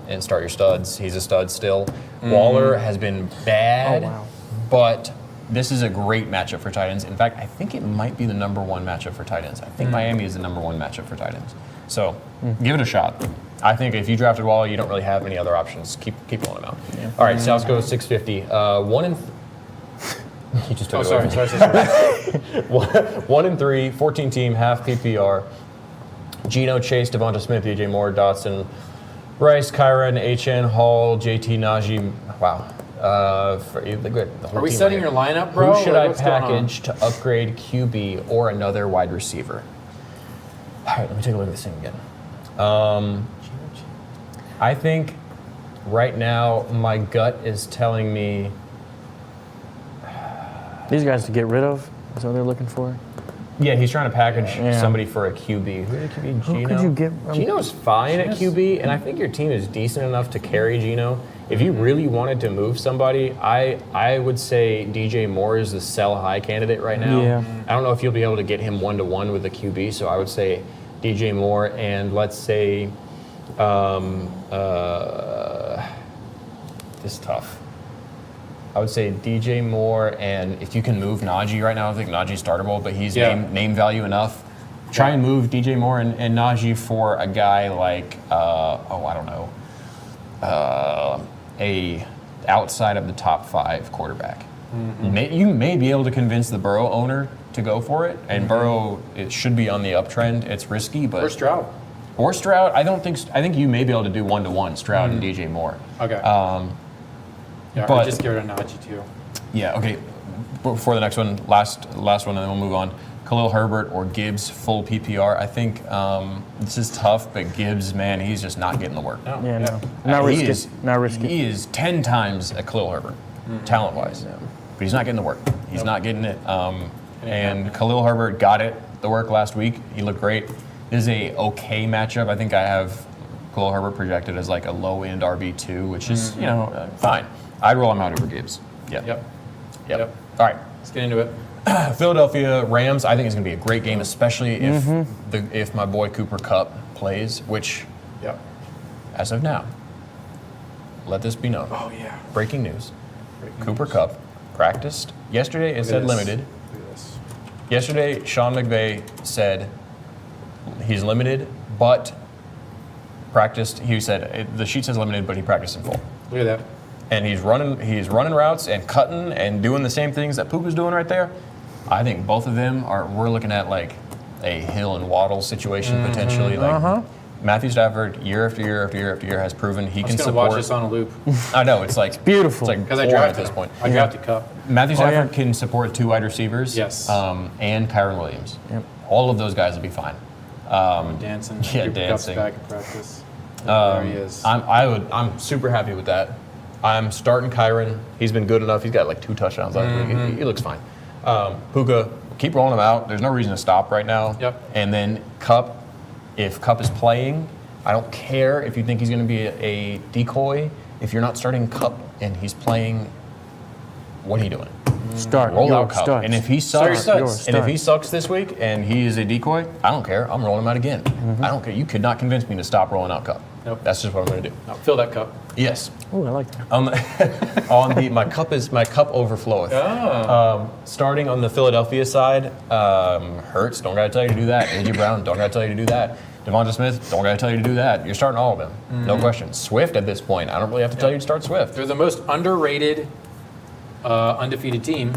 And start your studs. He's a stud still. Waller has been bad, but this is a great matchup for tight ends. In fact, I think it might be the number one matchup for tight ends. I think Miami is the number one matchup for tight ends. So give it a shot. I think if you drafted Waller, you don't really have any other options. Keep rolling them out. Yeah. All right, South goes 650. You just took it away. Sorry. 1-3, 14 team, half PPR. Geno, Chase, Devonta Smith, DJ Moore, Dotson, Rice, Kyron, HN, Hall, JT, Najee. Wow. Are we setting your lineup, bro? Who should I package to upgrade QB or another wide receiver? All right, let me take a look at this thing again. I think right now my gut is telling me these guys to get rid of. Is what they're looking for. Yeah, he's trying to package somebody for a QB. Who could be Geno? Who could you get? Geno's fine at QB, and I think your team is decent enough to carry Geno. If you really wanted to move somebody, I would say DJ Moore is the sell high candidate right now. Yeah. I don't know if you'll be able to get him 1-to-1 with a QB, so I would say DJ Moore, and let's say this is tough. I would say DJ Moore, and if you can move Najee right now, I think Najee's startable, but he's name value enough. Try and move DJ Moore and Najee for a guy like, I don't know, a outside of the top 5 quarterback. You may be able to convince the Burrow owner to go for it, and Burrow, it should be on the uptrend. It's risky, but or Stroud. I think you may be able to do 1-to-1 Stroud and DJ Moore. Okay. Yeah, but just get rid of Najee too. Yeah. Okay. Before the next one, last one, and then we'll move on. Khalil Herbert or Gibbs, full PPR. I think this is tough, but Gibbs, man, he's just not getting the work. No. Not risky. Not risky. He is 10 times a Khalil Herbert, talent-wise, but he's not getting the work. He's not getting it. And Khalil Herbert got the work last week. He looked great. This is a okay matchup. I think I have Khalil Herbert projected as like a low-end RB2, which is fine. I'd roll him out over Gibbs. Yep. All right. Let's get into it. Philadelphia Rams, I think it's going to be a great game, especially if my boy Cooper Kupp plays, which, as of now, let this be known. Oh, yeah. Breaking news. Cooper Kupp practiced. Yesterday it said limited. Look at this. Yesterday, Sean McVay said he's limited, but practiced. He said the sheet says limited, but he practiced in full. Look at that. And he's running routes and cutting and doing the same things that Puka's doing right there. I think both of them we're looking at like a Hill and Waddle situation potentially. Like Matthew Stafford, year after year after year after year, has proven he can support. Watch this on a loop. I know it's like beautiful. It's like because I drafted at this point. I drafted Kupp. Matthew Stafford can support 2 wide receivers. Yes. And Kyron Williams. Yep. All of those guys will be fine. Dancing. Yeah, dancing. Back in practice. There he is. I'm super happy with that. I'm starting Kyron. He's been good enough. He's got like 2 touchdowns last week. He looks fine. Puka, keep rolling him out. There's no reason to stop right now. Yep. And then Kupp, if Kupp is playing, I don't care if you think he's going to be a decoy. If you're not starting Kupp and he's playing, what are you doing? Roll out Kupp. And if he sucks this week and he is a decoy, I don't care. I'm rolling him out again. I don't care. You could not convince me to stop rolling out Kupp. Nope. That's just what I'm going to do. Now fill that cup. Yes. Oh, I like that. My cup overfloweth. Starting on the Philadelphia side, Hurts, don't gotta tell you to do that. AJ Brown, don't gotta tell you to do that. Devonta Smith, don't gotta tell you to do that. You're starting all of them, no question. Swift at this point, I don't really have to tell you to start Swift. They're the most underrated, undefeated team.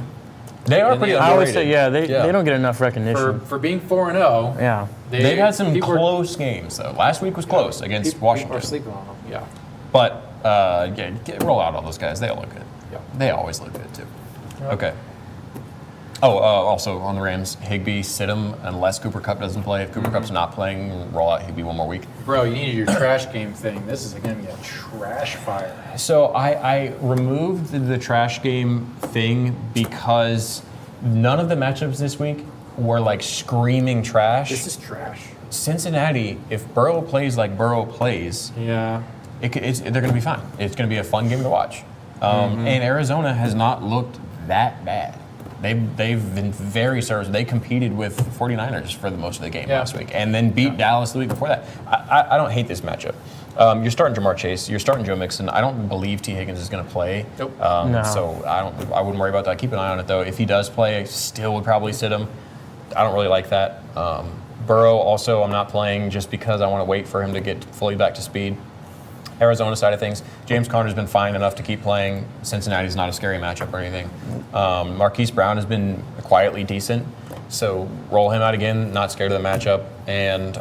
They are pretty underrated. I would say, they don't get enough recognition. For being 4-0. Yeah. They've had some close games, though. Last week was close against Washington. People are sleeping on them, yeah. But, roll out all those guys. They all look good. Yeah. They always look good, too. Yeah. Okay. Also on the Rams, Higbee, sit him unless Cooper Kupp doesn't play. If Cooper Kupp's not playing, roll out Higbee one more week. Bro, you needed your trash game thing. This is going to be a trash fire. So I removed the trash game thing because none of the matchups this week were like screaming trash. This is trash. Cincinnati, if Burrow plays like Burrow plays, they're going to be fine. It's going to be a fun game to watch. And Arizona has not looked that bad. they've been very serviceable. They competed with 49ers for the most of the game last week, and then beat Dallas the week before that. I don't hate this matchup. You're starting Jamar Chase. You're starting Joe Mixon. I don't believe T. Higgins is going to play. Nope. No. So I wouldn't worry about that. Keep an eye on it though. If he does play, I still would probably sit him. I don't really like that. Burrow also, I'm not playing just because I want to wait for him to get fully back to speed. Arizona side of things, James Conner's been fine enough to keep playing. Cincinnati's not a scary matchup or anything. Marquise Brown has been quietly decent, so roll him out again. Not scared of the matchup. And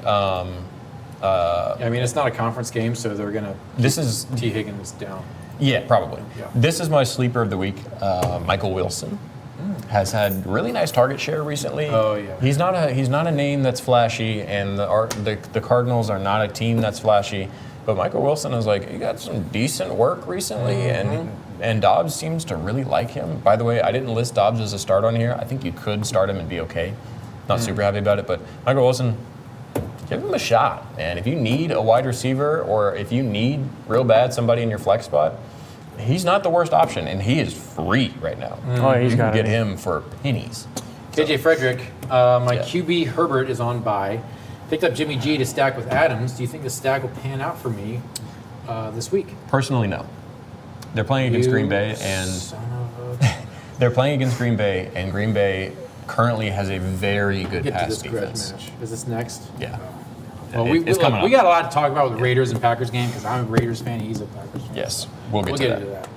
I mean, it's not a conference game, so they're gonna. this is T. Higgins down. yeah, probably. Yeah. This is my sleeper of the week. Michael Wilson has had really nice target share recently. Oh, yeah. He's not a name that's flashy, and the Cardinals are not a team that's flashy. But Michael Wilson is like, he got some decent work recently, and Dobbs seems to really like him. By the way, I didn't list Dobbs as a start on here. I think you could start him and be okay. Not super happy about it, but Michael Wilson, give him a shot, man. If you need a wide receiver or if you need real bad somebody in your flex spot, he's not the worst option, and he is free right now. Oh, he's You got can get it. him for pennies. KJ Frederick, my Yeah. QB Herbert is on bye. Picked up Jimmy G to stack with Adams. Do you think the stack will pan out for me this week? Personally, no. They're playing against Green Bay, and Son of a... they're playing against Green Bay, and Green Bay currently has a very good Get to pass this grudge defense. match. Is this next? Yeah. Well, It's coming we up. got a lot to talk about with the Raiders and Packers game because I'm a Raiders fan. He's a Packers fan. Yes, we'll get We'll to get that. into that.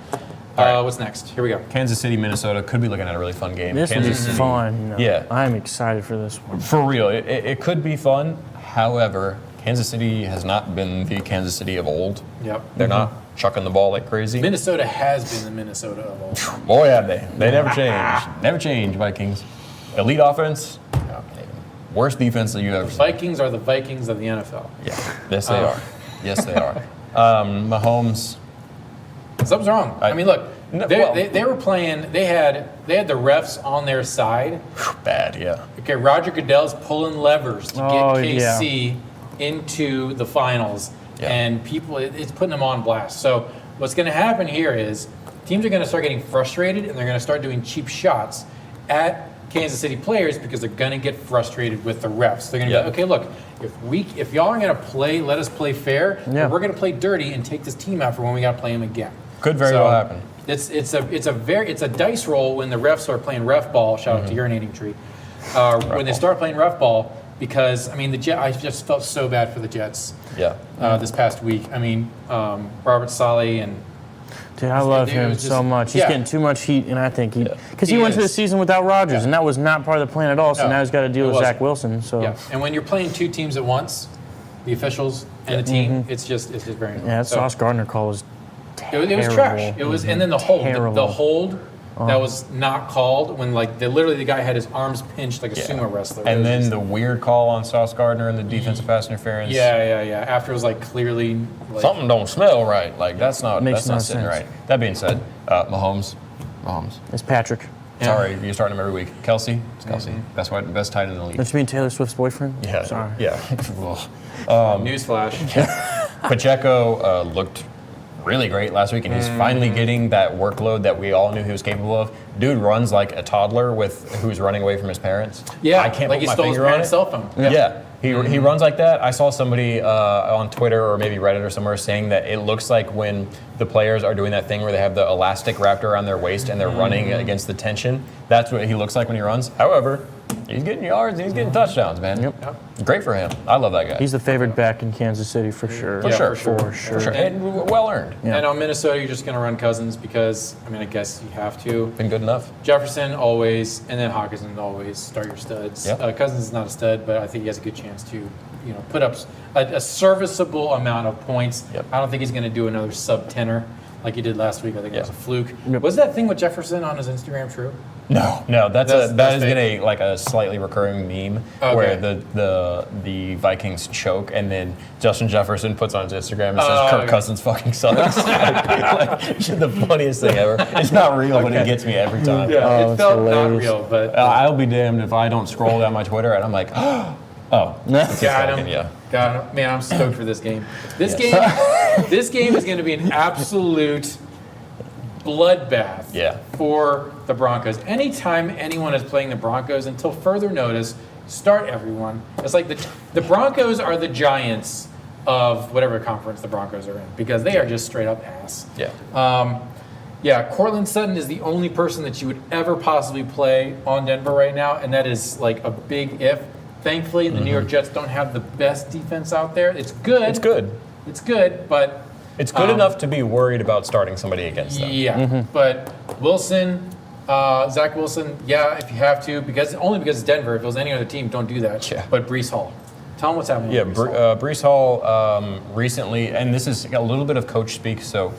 All right. What's next? Here we go. Kansas City, Minnesota could be looking at a really fun game. This Kansas is City, fun. Yeah. I'm excited for this one. For real, it could be fun. However, Kansas City has not been the Kansas City of old. Yep. They're not chucking the ball like crazy. Minnesota has been the Minnesota of all time. Boy, have they. They never change. Never change, Vikings. Elite offense, worst defense that you ever seen. Vikings are the Vikings of the NFL. Yeah, yes they are. Yes they are. Mahomes, Something's wrong. I mean, look, No, they, well- they were playing. They had the refs on their side. bad, yeah. Okay, Roger Goodell's pulling levers to Oh, get KC into the finals, Yeah. and it's putting them on blast. So what's going to happen here is teams are going to start getting frustrated, and they're going to start doing cheap shots at Kansas City players because they're going to get frustrated with the refs. They're going to Yeah. be like, okay, look, if y'all are going to play, let us play fair. Yeah. But we're going to play dirty and take this team out for when we got to play them again. Could very well happen. It's a dice roll when the refs are playing ref ball. Shout out to urinating tree. When they start playing ref ball, because I mean I just felt so bad for the Jets Yeah. this past week. I mean Robert Saleh and Dude, I love It him was so just- much. He's yeah. getting too much heat, and I think because he He went to the is. season without Rodgers, Yeah. and that was not part of the plan at all. So No, now he's got to deal it with wasn't. Zach Wilson. So yeah. And when you're playing two teams at once, the officials and the team, it's just very annoying. that So, Sauce Gardner call was terrible. it was trash. It was, and then the hold, Terrible. the hold that was not called when literally the guy had his arms pinched like a Yeah. sumo wrestler. It And was then just- the weird call on Sauce Gardner and the defensive pass interference. yeah. After it was like clearly like, Something don't smell right. Like that's not Makes no sitting sense. right. That being said, Mahomes. It's Patrick. Yeah. Sorry, you're starting him every week. Kelsey. It's Kelsey. That's why best tight end in the league. Don't you mean Taylor Swift's boyfriend? Yeah. Sorry. Yeah. newsflash. Pacheco looked really great last week, and he's finally getting that workload that we all knew he was capable of. Dude runs like a toddler who's running away from his parents. Yeah, I can't like put he my stole his finger on parents' it. cell phone. Yeah. He runs like that. I saw somebody on Twitter or maybe Reddit or somewhere saying that it looks like when the players are doing that thing where they have the elastic wrapped around their waist and they're running against the tension. That's what he looks like when he runs. However, he's getting yards and he's getting touchdowns, man. Yep. Great for him. I love that guy. He's the favorite back in Kansas City for sure. For Yeah, sure. for sure. For sure. And well earned. Yeah. And on Minnesota, you're just going to run Cousins because, I mean, I guess you have to. Been good enough. Jefferson always, and then Hawkinson always start your studs. Yep. Cousins is not a stud, but I think he has a good chance to, put up a serviceable amount of points. Yep. I don't think he's going to do another sub-tenner like he did last week. I think it was a Yeah. fluke. Yep. Was that thing with Jefferson on his Instagram true? No, that That's has fake. been a slightly recurring meme Okay. where the Vikings choke and then Justin Jefferson puts on his Instagram and says Oh, Kirk okay. Cousins fucking sucks. like, the funniest thing ever. It's not real, but it gets me every time. Oh, it it's felt not hilarious. real, but I'll be damned if I don't scroll down my Twitter and I'm like, oh, it's got fucking- him. yeah. Got him. Man, I'm stoked for this game. This Yes. game is going to be an absolute bloodbath Yeah. for the Broncos. Anytime anyone is playing the Broncos, until further notice, start everyone. It's like the Broncos are the Giants of whatever conference the Broncos are in because they are just straight up ass. Yeah. Yeah, Cortland Sutton is the only person that you would ever possibly play on Denver right now, and that is like a big if. Thankfully, the New York Jets don't have the best defense out there. It's good. It's good. It's good, but It's good enough to be worried about starting somebody against them. yeah. But Wilson, Zach Wilson, yeah, if you have to, because it's Denver. If it was any other team, don't do that. Yeah. But Breece Hall, tell him what's happening. Yeah, with Breece Hall. Breece Hall recently, and this is a little bit of coach speak. So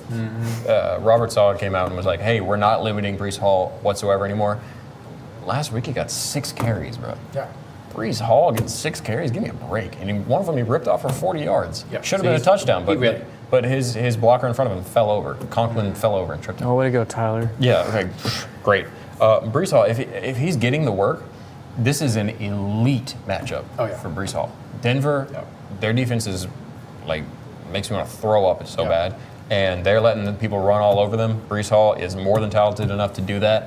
Robert Saleh came out and was like, "Hey, we're not limiting Breece Hall whatsoever anymore." Last week he got 6 carries, bro. Yeah. Breece Hall gets 6 carries. Give me a break. And one of them he ripped off for 40 yards. Yeah. Should have So been a he's- touchdown, he really- but his blocker in front of him fell over. Conklin fell over and tripped him. Oh, way to go, Tyler. Yeah, okay, great. Breece Hall, if he's getting the work, this is an elite matchup Oh, yeah. for Breece Hall. Denver, Yeah. their defense is like makes me want to throw up. It's so Yeah. bad, and they're letting the people run all over them. Breece Hall is more than talented enough to do that.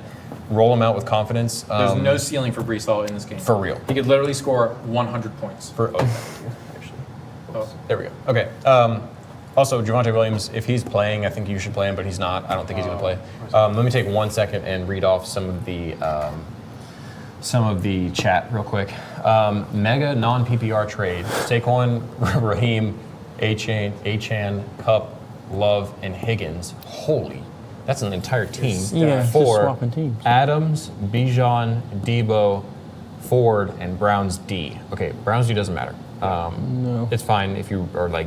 Roll him out with confidence. There's no ceiling for Breece Hall in this game. for real. He could literally score 100 points. Actually, Oh. there we go. Okay. Also, Javonte Williams, if he's playing, I think you should play him, but he's not. I don't think he's going to play. Let me take 1 second and read off some of the chat real quick. Mega non-PPR trade. Saquon, Raheem, Achan, Cup, Love, and Higgins. Holy, that's an entire team. Yeah, just For swapping teams. Adams, Bijan, Debo, Ford, and Browns D. Okay, Browns D doesn't matter. No. It's fine if you are like,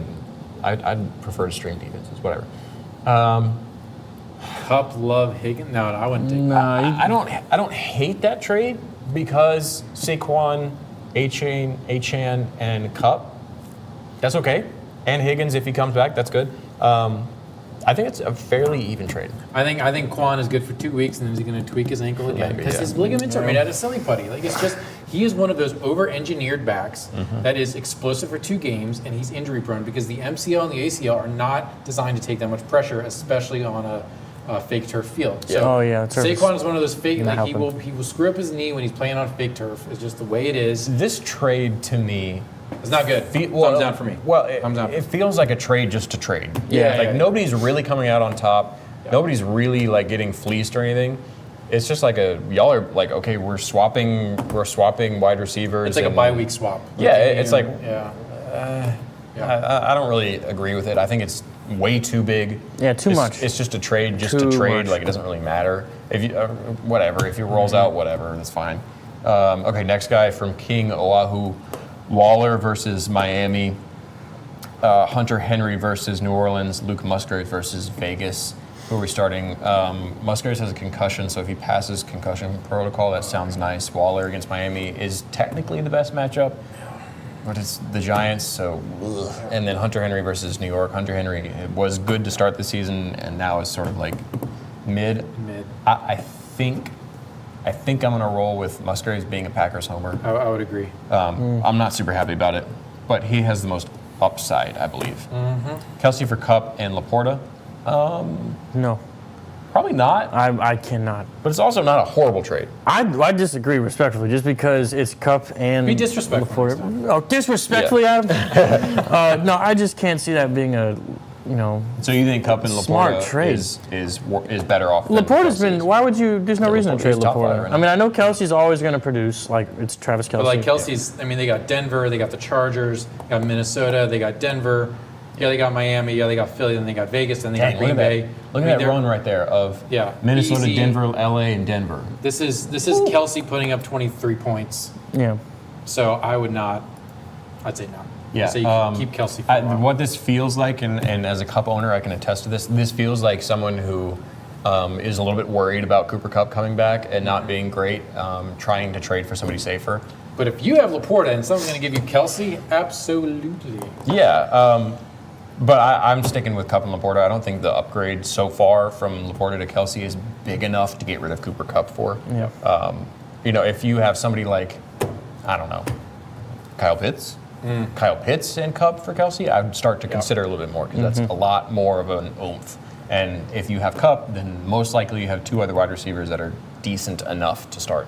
I'd prefer to stream defenses, whatever. Cup, Love, Higgins. No, I wouldn't take that. Nah, I don't hate that trade because Saquon, Achan, and Cup, that's okay. And Higgins, if he comes back, that's good. I think it's a fairly even trade. I think Quan is good for 2 weeks, and then he's going to tweak his ankle again Maybe, because yeah. his ligaments are made out of silly putty. Like it's just he is one of those over-engineered backs that is explosive for 2 games, and he's injury prone because the MCL and the ACL are not designed to take that much pressure, especially on a fake turf field. So Oh, yeah, turf is Saquon is one of those fake. gonna Like help he will screw up his knee when he's playing on fake turf. It's just the way it is. This trade to me, It's not good. Thumbs down for me. Well, Thumbs down. it feels like a trade just to trade. Yeah, like yeah. nobody's really coming out on top. Yeah. Nobody's really like getting fleeced or anything. It's just like y'all are like, okay, we're swapping wide receivers. It's like a and- bye week swap. Yeah, it's like yeah. I don't really agree with it. I think it's way too big. Yeah, too It's- much. It's just a trade, just Too to trade. much. Like it doesn't really matter. If you whatever, if he rolls out, whatever, that's fine. Okay, next guy from King Oahu, Waller versus Miami, Hunter Henry versus New Orleans, Luke Musgrave versus Vegas. Who are we starting? Musgrave has a concussion, so if he passes concussion protocol, that sounds nice. Waller against Miami is technically the best matchup. But it's the Giants, so and then Hunter Henry versus New York. Hunter Henry was good to start the season, and now is sort of like mid. I think I'm gonna roll with Musgraves being a Packers homer. I would agree. I'm not super happy about it, but he has the most upside, I believe. Kelsey for Cup and Laporta, No, probably not, I cannot. but it's also not a horrible trade. I disagree respectfully, just because it's Cup and Be disrespectful next LaPorta. Oh, disrespectfully, Adam. No, I just can't see that being a, So you think Cup and Smart Laporta trade. is better off? than Laporta's Kelsey been. is? Why would you? There's no Yeah, reason to trade Laporta's top five Laporta. right I mean, now. I know Kelsey's always going to produce. Like it's Travis Kelsey. But like Kelsey's, I mean, they got Denver, they got the Chargers, they got Minnesota, they got Denver, yeah, they got Miami, yeah, they got Philly, then they got Vegas, then they Dang, got Green Bay. Look at that run right there of Yeah, Minnesota, easy. Denver, LA, and Denver. This is Kelsey putting up 23 points. Yeah. So I would not. I'd say no. Yeah, So you can keep Kelsey for a while. what this feels like, and as a Cup owner, I can attest to this. This feels like someone who is a little bit worried about Cooper Kupp coming back and not being great, trying to trade for somebody safer. But if you have Laporta and someone's going to give you Kelsey, absolutely. Yeah, but I'm sticking with Kupp and Laporta. I don't think the upgrade so far from Laporta to Kelsey is big enough to get rid of Cooper Kupp for. Yeah. If you have somebody like, I don't know, Kyle Pitts and Kupp for Kelsey, I would start to consider a little bit more because that's a lot more of an oomph. And if you have Kupp, then most likely you have 2 other wide receivers that are decent enough to start.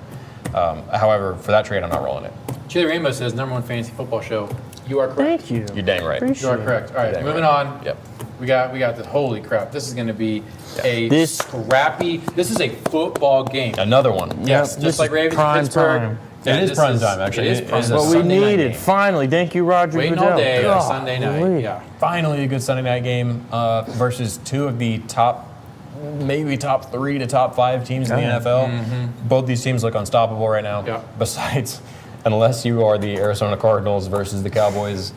However, for that trade, I'm not rolling it. Chili Rainbow says, #1 fantasy football show. You are correct. Thank you. You're dang right. Appreciate You are correct. All right, Dang moving right. on. Yep. We got the holy crap. This is going to be This- scrappy. This is a football game. Another one. Yes, this just like is Ravens prime Pittsburgh. time. Yeah, It is this prime time, actually. It is It prime is a time. What we Sunday night needed. game. Finally. Thank you, Rodgers. Waiting all day on Sunday night. Golly. Yeah. Finally, a good Sunday night game versus 2 of the maybe top 3 to top 5 teams in the Yeah. NFL. Both these teams look unstoppable right now. Yeah. Besides, unless you are the Arizona Cardinals versus the Cowboys,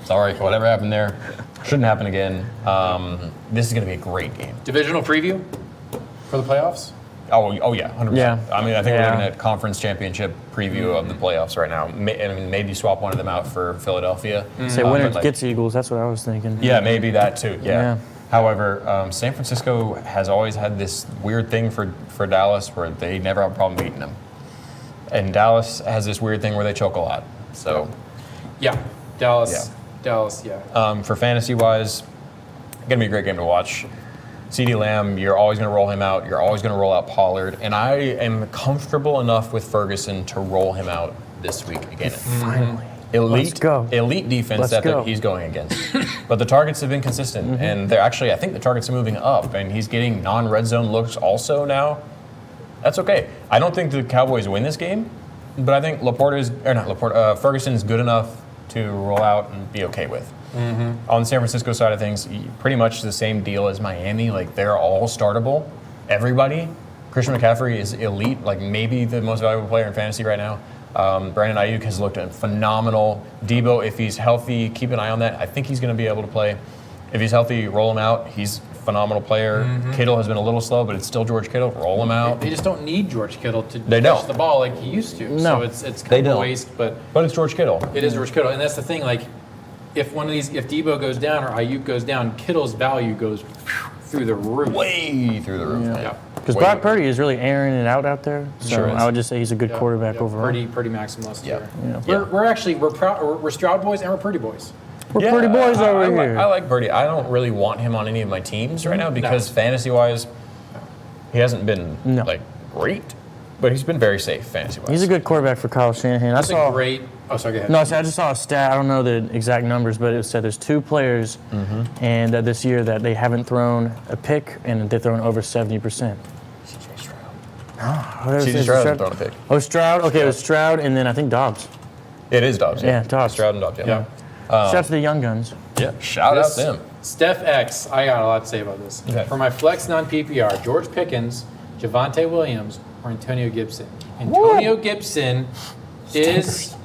sorry, whatever happened there shouldn't happen again. This is going to be a great game. Divisional preview for the playoffs. Oh yeah, 100%. Yeah. I mean, I think we're Yeah. looking at conference championship preview of the playoffs right now. Maybe swap one of them out for Philadelphia. Say winner but, like, gets Eagles. That's what I was thinking. Yeah, maybe that too. Yeah. Yeah. However, San Francisco has always had this weird thing for Dallas where they never have a problem beating them, and Dallas has this weird thing where they choke a lot. So, Yeah. Dallas. Yeah. Dallas. Yeah. for fantasy wise, gonna be a great game to watch. CeeDee Lamb, you're always going to roll him out. You're always going to roll out Pollard, and I am comfortable enough with Ferguson to roll him out this week again. Finally. Elite, Let's go. elite defense Let's that go. he's going against. But the targets have been consistent, and they're actually, I think the targets are moving up, and he's getting non-red zone looks also now. That's okay. I don't think the Cowboys win this game, but I think Ferguson is good enough to roll out and be okay with. On the San Francisco side of things, pretty much the same deal as Miami. Like, they're all startable. Everybody. Christian McCaffrey is elite, like maybe the most valuable player in fantasy right now. Brandon Ayuk has looked phenomenal. Debo, if he's healthy, keep an eye on that. I think he's going to be able to play. If he's healthy, roll him out. He's a phenomenal player. Kittle has been a little slow, but it's still George Kittle. Roll him out. They just don't need George Kittle to They touch don't. the ball like he used to. So No. it's They kind of a don't. waste, but But it's George Kittle. it is George Kittle. And that's the thing, like, if Debo goes down or Ayuk goes down, Kittle's value goes through the roof. Way through the roof, man. Yeah. Because Way- Brock Purdy is really airing it out there. So Sure is. I would just say he's a good Yeah, quarterback yeah, overall. Pretty maximalist Yeah. here. Yeah. We're Stroud boys and we're Purdy boys. We're Purdy boys over here. I like Purdy. I don't really want him on any of my teams right now because fantasy-wise, he hasn't been No. like great, but he's been very safe fantasy-wise. He's a good quarterback for Kyle Shanahan. That's a great. Oh, sorry, go ahead. No, I just saw a stat. I don't know the exact numbers, but it said there's 2 players, and this year that they haven't thrown a pick, and they've thrown over 70%. CeeDee Stroud hasn't thrown a pick. Oh, Stroud. Okay, it was Stroud, and then I think Dobbs. It is Dobbs. Yeah, Dobbs. Stroud and Dobbs. Yeah. Yeah. Shout out to the young guns. Yeah. Shout out This- them. Steph X, I got a lot to say about this. Okay. For my flex non-PPR, George Pickens, Javonte Williams, or Antonio Gibson. Antonio Gibson is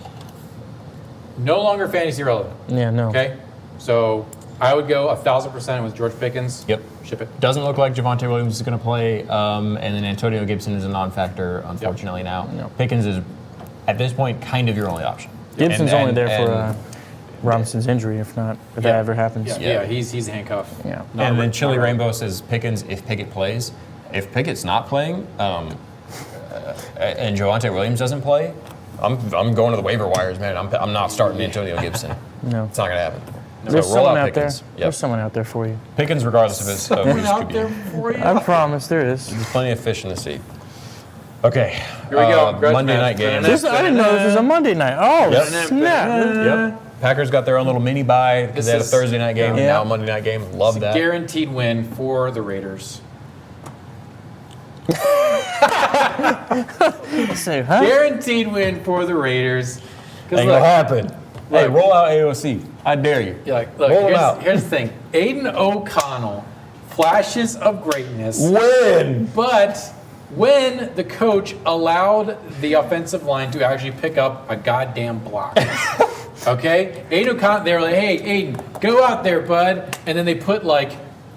no longer fantasy relevant. Yeah, no. Okay, so I would go 1,000% with George Pickens. Yep. Ship it. Doesn't look like Javonte Williams is going to play, and then Antonio Gibson is a non-factor, unfortunately, now. Yep. Pickens is, at this point, kind of your only option. Gibson's And- only there and- for Robinson's injury, if that ever happens. Yeah, he's handcuffed. Yeah. Not And a- then Chili not a- Rainbow says Pickens if Pickett plays. If Pickett's not playing, and Javonte Williams doesn't play, I'm going to the waiver wires, man. I'm not starting Antonio Gibson. No. It's not going to happen. There's So roll someone out out there. Pickens. Yep. There's someone out there for you. Pickens, regardless of his whose out QB. there for you. I promise there is. There's plenty of fish in the sea. Okay. Here we go. Grudge Monday match. night game. I didn't know this was a Monday night. Oh, Yep. snap. Yep. Packers got their own little mini bye because This they had a is- Thursday night game and Yeah. now a Monday night game. Love that. Guaranteed win for the Raiders. Say, huh? Guaranteed win for the Raiders. Because Ain't gonna happen. Hey, Look. roll out AOC. I dare you. Yeah, like, look, Roll 'em out. here's the thing. Aiden O'Connell, flashes of greatness, Win. but when the coach allowed the offensive line to actually pick up a goddamn block. Okay? Aiden O'Connell, they were like, hey, Aiden, go out there, bud. And then they put, like,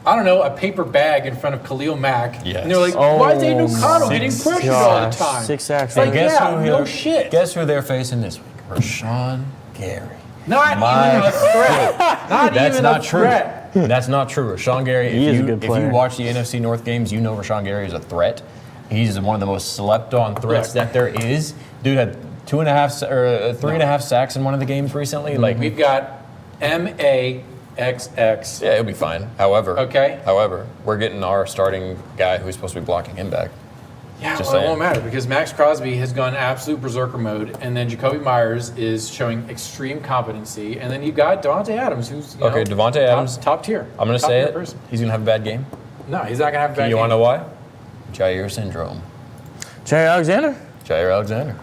I don't know, a paper bag in front of Khalil Mack. Yes. And they're like, why is Aiden O'Connell getting six- pressured all the gosh, time? 6 sacks. It's like, And guess yeah, who no they're- shit. Guess who they're facing this week? Rashawn Gary. Not My- even a threat. Not That's even not a true. threat. That's not true. Rashawn Gary, He if is a you, good if player. you watch the NFC North games, you know Rashawn Gary is a threat. He's one of the most slept on threats Look. that there is. Dude had 2.5 or 3.5 sacks in one of the games recently. Like, We've got MASH XXX. Yeah, it'll be fine. However, Okay. we're getting our starting guy who's supposed to be blocking him back. Yeah, Just well, it saying. won't matter because Max Crosby has gone absolute berserker mode, and then Jacoby Myers is showing extreme competency, and then you got Devontae Adams, who's Okay, Devontae Adams. top tier. I'm going to Top say tier it. person. He's going to have a bad game. No, he's not gonna have a bad You want to game. know why? Jair syndrome. Jerry Alexander? Jair Alexander.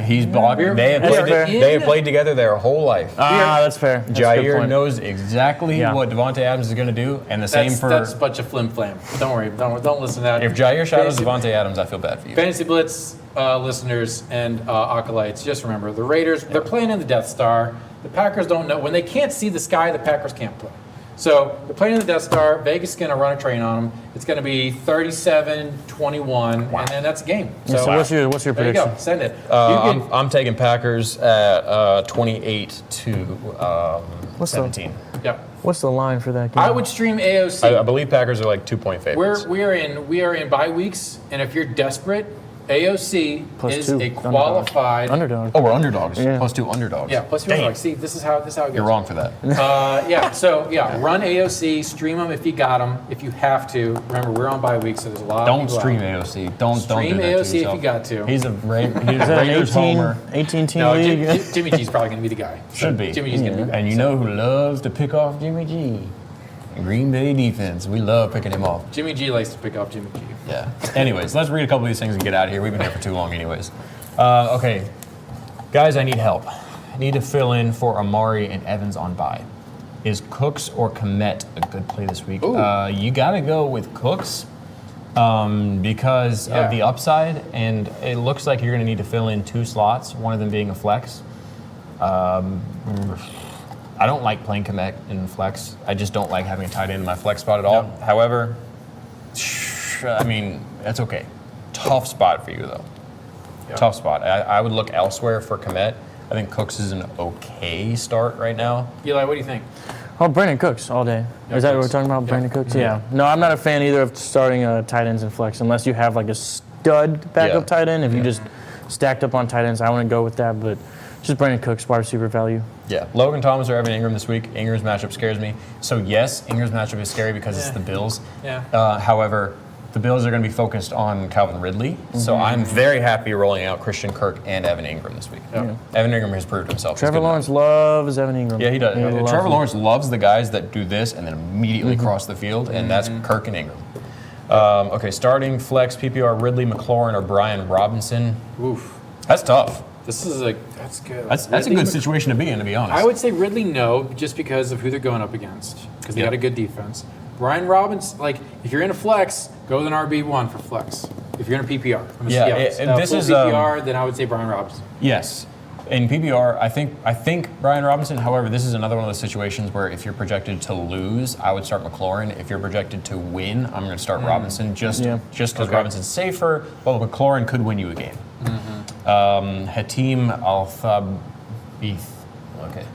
He's blocking. We're- They have, That's played, fair. they have played together their whole life. That's fair. That's a good Jair point. knows exactly Yeah. what Devontae Adams is going to do, and the same That's, for that's a bunch of flim flam. Don't worry. Don't listen to that. if Jair shadows Fantasy- Devontae Adams, I feel bad for you. Fantasy Blitz listeners and acolytes, just remember the Raiders, they're playing in the Death Star. The Packers don't know. When they can't see the sky, the Packers can't play. So they're playing in the Death Star. Vegas is going to run a train on them. It's going to be 37-21, and then that's a game. So what's your there you prediction? go. Send it. I'm taking Packers at 28 to What's 17. Yeah. What's the line for that game? I would stream AOC. I believe Packers are like 2-point favorites. We are in bye weeks, and if you're desperate, AOC Plus is 2. a qualified Underdog. Oh, we're underdogs. Yeah. Plus 2 underdogs. Yeah, plus Dang. you're See, this is how it goes. You're wrong for that. Run AOC, stream them if you got them, if you have to. Remember, we're on bye week, so there's a lot. Don't of people stream out. AOC. Don't Stream do that to AOC if yourself. you got to. He's a Is that an Raiders homer. 18 team No, league? Jimmy G's probably going to be the guy. Should be. Jimmy G's going to be the guy. And you know who loves to pick off Jimmy G? Green Bay defense. We love picking him off. Jimmy G likes to pick up Jimmy G. Yeah. Anyways, let's read a couple of these things and get out of here. We've been here for too long anyways. Okay. Guys, I need help. I need to fill in for Amari and Evans on bye. Is Cooks or Komet a good play this week? You got to go with Cooks because Yeah. of the upside, and it looks like you're going to need to fill in 2 slots, one of them being a flex. I don't like playing Komet in flex. I just don't like having a tight end in my flex spot at all. No. However, I mean, that's okay. Tough spot for you, though. Yeah. Tough spot. I would look elsewhere for Komet. I think Cooks is an okay start right now. Eli, what do you think? Oh, Brandon Cooks all day. Yeah, Is that what we're Cooks. talking about, Yeah. Brandon Cooks? Yeah. No, I'm not a fan either of starting tight ends in flex unless you have like a stud backup Yeah. tight end. If you just stacked up on tight ends, I wouldn't go with that. But just Brandon Cooks, wide receiver value. Yeah. Logan Thomas or Evan Ingram this week. Ingram's matchup scares me. So, yes, Ingram's matchup is scary because it's Yeah. the Bills. Yeah. However, the Bills are going to be focused on Calvin Ridley. So, I'm very happy rolling out Christian Kirk and Evan Ingram this week. Yeah. Evan Ingram has proved himself. He's Trevor good Lawrence loves Evan Ingram. enough. Yeah, he does. loves Trevor him. Lawrence loves the guys that do this and then immediately cross the field, and that's Kirk and Ingram. Okay, starting flex, PPR, Ridley, McLaurin, or Brian Robinson. Oof. That's tough. That's good. That's a Ridley good Mc- situation to be in, to be honest. I would say Ridley no, just because of who they're going up against, because they Yep. got a good defense. Brian Robbins, like if you're in a flex, go with an RB1 for flex. If you're in a PPR, this full is, PPR, then I would say Brian Robinson. Yes. In PPR, I think Brian Robinson. However, this is another one of those situations where if you're projected to lose, I would start McLaurin. If you're projected to win, I'm going to start Robinson just because Okay. Robinson's safer, but McLaurin could win you a game. Hatim Al-Thabith. Okay.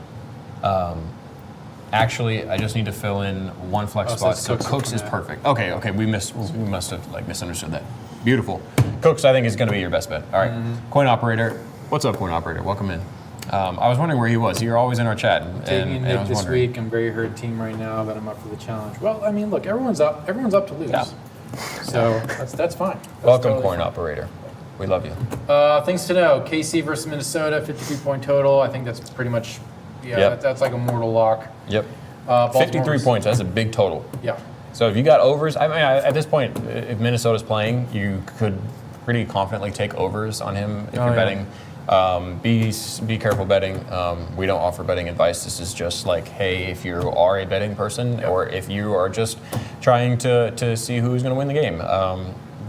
Actually, I just need to fill in one flex so spot. it's So Cooks Cooks is and Komet. perfect. Okay. We must have misunderstood that. Beautiful. Cooks, I think, is going to be your best bet. All right. Coin operator. What's up, coin operator? Welcome in. I was wondering where he was. You're always in our chat. Taking I Nick was this wondering. week. I'm very hurt team right now, but I'm up for the challenge. Well, I mean, look, everyone's up to lose. Yeah. So that's fine. That's Welcome, totally coin fine. operator. We love you. Things to know: KC versus Minnesota, 53-point total. I think that's pretty much, Yep. that's like a mortal lock. Yep. Baltimore 53 was- points. That's a big total. Yeah. So if you got overs, I mean, at this point, if Minnesota's playing, you could pretty confidently take overs on him if you're yeah. betting. Be careful betting. We don't offer betting advice. This is just like, hey, if you are a betting person or if you are just trying to see who's going to win the game,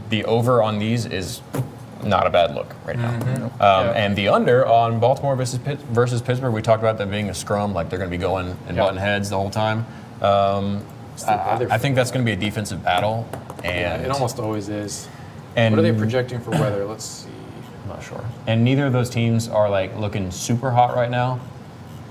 the over on these is not a bad look right now. And the under on Baltimore versus Pittsburgh, we talked about that being a scrum, like they're going to be going and butting heads the whole time. I think that's going to be a defensive battle, and It almost always is. and What are they projecting for weather? Let's see. I'm not sure. And neither of those teams are like looking super hot right now.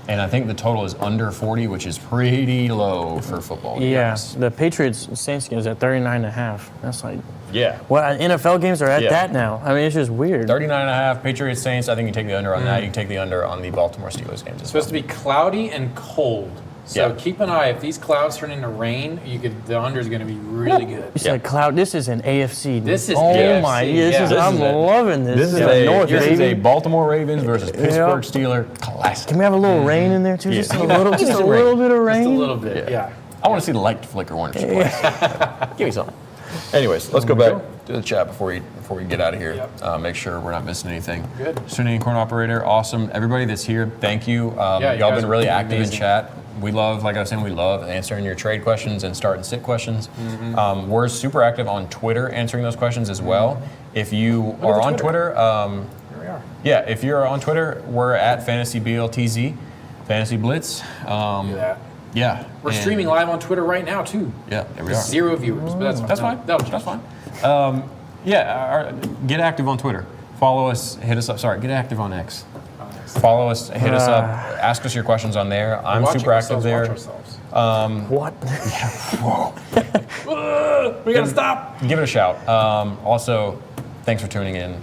And I think the total is under 40, which is pretty low for football. to be Yeah, honest. the Patriots Saints game is at 39.5. That's like, Yeah. what NFL games are at Yeah. that now? I mean, it's just weird. 39.5, Patriots Saints. I think you take the under on that. You can take the under on the Baltimore Steelers games as It's well. supposed to be cloudy and cold. So Yeah. keep an eye. If these clouds turn into rain, the under is going to be really good. You said cloud. This is an AFC. This is oh AFC, my! yeah. This I'm is a- loving this. This is North, this is a baby. Baltimore Ravens versus Pittsburgh Steelers classic. Can we have a little rain in there too? Just a little, Give me just a some little rain. bit of rain. Just a little bit, yeah. I want to see the light flicker once or twice. Give me something. Anyways, let's go back to the chat before we get out of here. Yep. Make sure we're not missing anything. Good. Student Corn Operator, awesome. Everybody that's here, thank you. you Y'all guys been are really active amazing. in chat. We love, like I was saying, we love answering your trade questions and start and sit questions. We're super active on Twitter answering those questions as well. If you are on Twitter, Here we are. yeah, if you're on Twitter, we're at FantasyBLTZ, Fantasy Blitz. Look at that. Yeah. We're and- streaming live on Twitter right now, too. Yeah, there we are. 0 viewers, but that's fine. That's fine. That'll That's fine. Get active on Twitter. Follow us. Hit us up. Sorry, get active on X. Follow us. Hit us up. Ask us your questions on there. I'm super active there. What? We gotta stop. Give it a shout. Also, thanks for tuning in,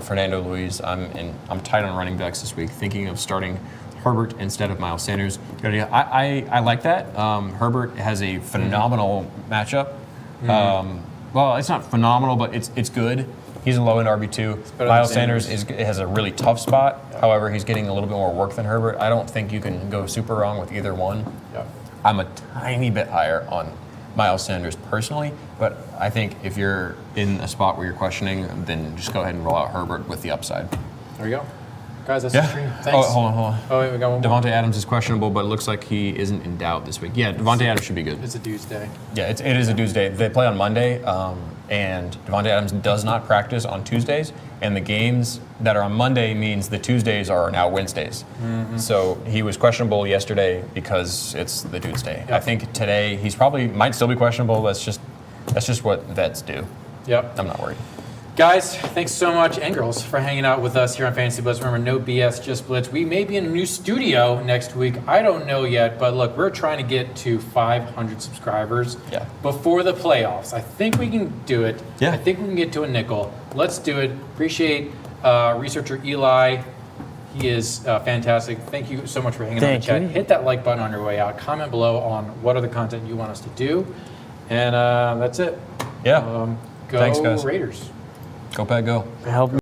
Fernando Luis. I'm tight on running backs this week. Thinking of starting Herbert instead of Miles Sanders. Good idea. I like that. Herbert has a phenomenal matchup. Well, it's not phenomenal, but it's good. He's a low-end RB2. than Miles Sanders. Sanders has a really tough spot. However, he's getting a little bit more work than Herbert. I don't think you can go super wrong with either one. Yeah. I'm a tiny bit higher on Miles Sanders personally, but I think if you're in a spot where you're questioning, then just go ahead and roll out Herbert with the upside. There we go. Guys, that's the stream. Yeah. Thanks. Oh, hold on. Oh, wait, we got one more. Devontae Adams is questionable, but it looks like he isn't in doubt this week. Yeah, Devontae Adams should be good. It's a dude's day. Yeah, it is a Tuesday. They play on Monday, and Devontae Adams does not practice on Tuesdays, and the games that are on Monday means the Tuesdays are now Wednesdays. So he was questionable yesterday because it's the Tuesday. Yep. I think today he's probably might still be questionable. That's just what vets do. Yep. I'm not worried. Guys, thanks so much, and girls, for hanging out with us here on Fantasy Blitz. Remember, no BS, just Blitz. We may be in a new studio next week. I don't know yet, but look, we're trying to get to 500 subscribers before the playoffs. I think we can do it. Yeah. I think we can get to a nickel. Let's do it. Appreciate researcher Eli. He is fantastic. Thank you so much for hanging out in the chat. you. Hit that like button on your way out. Comment below on what other content you want us to do. And that's it. Yeah. Go Thanks, guys. Raiders. Go Pack, go. Help me.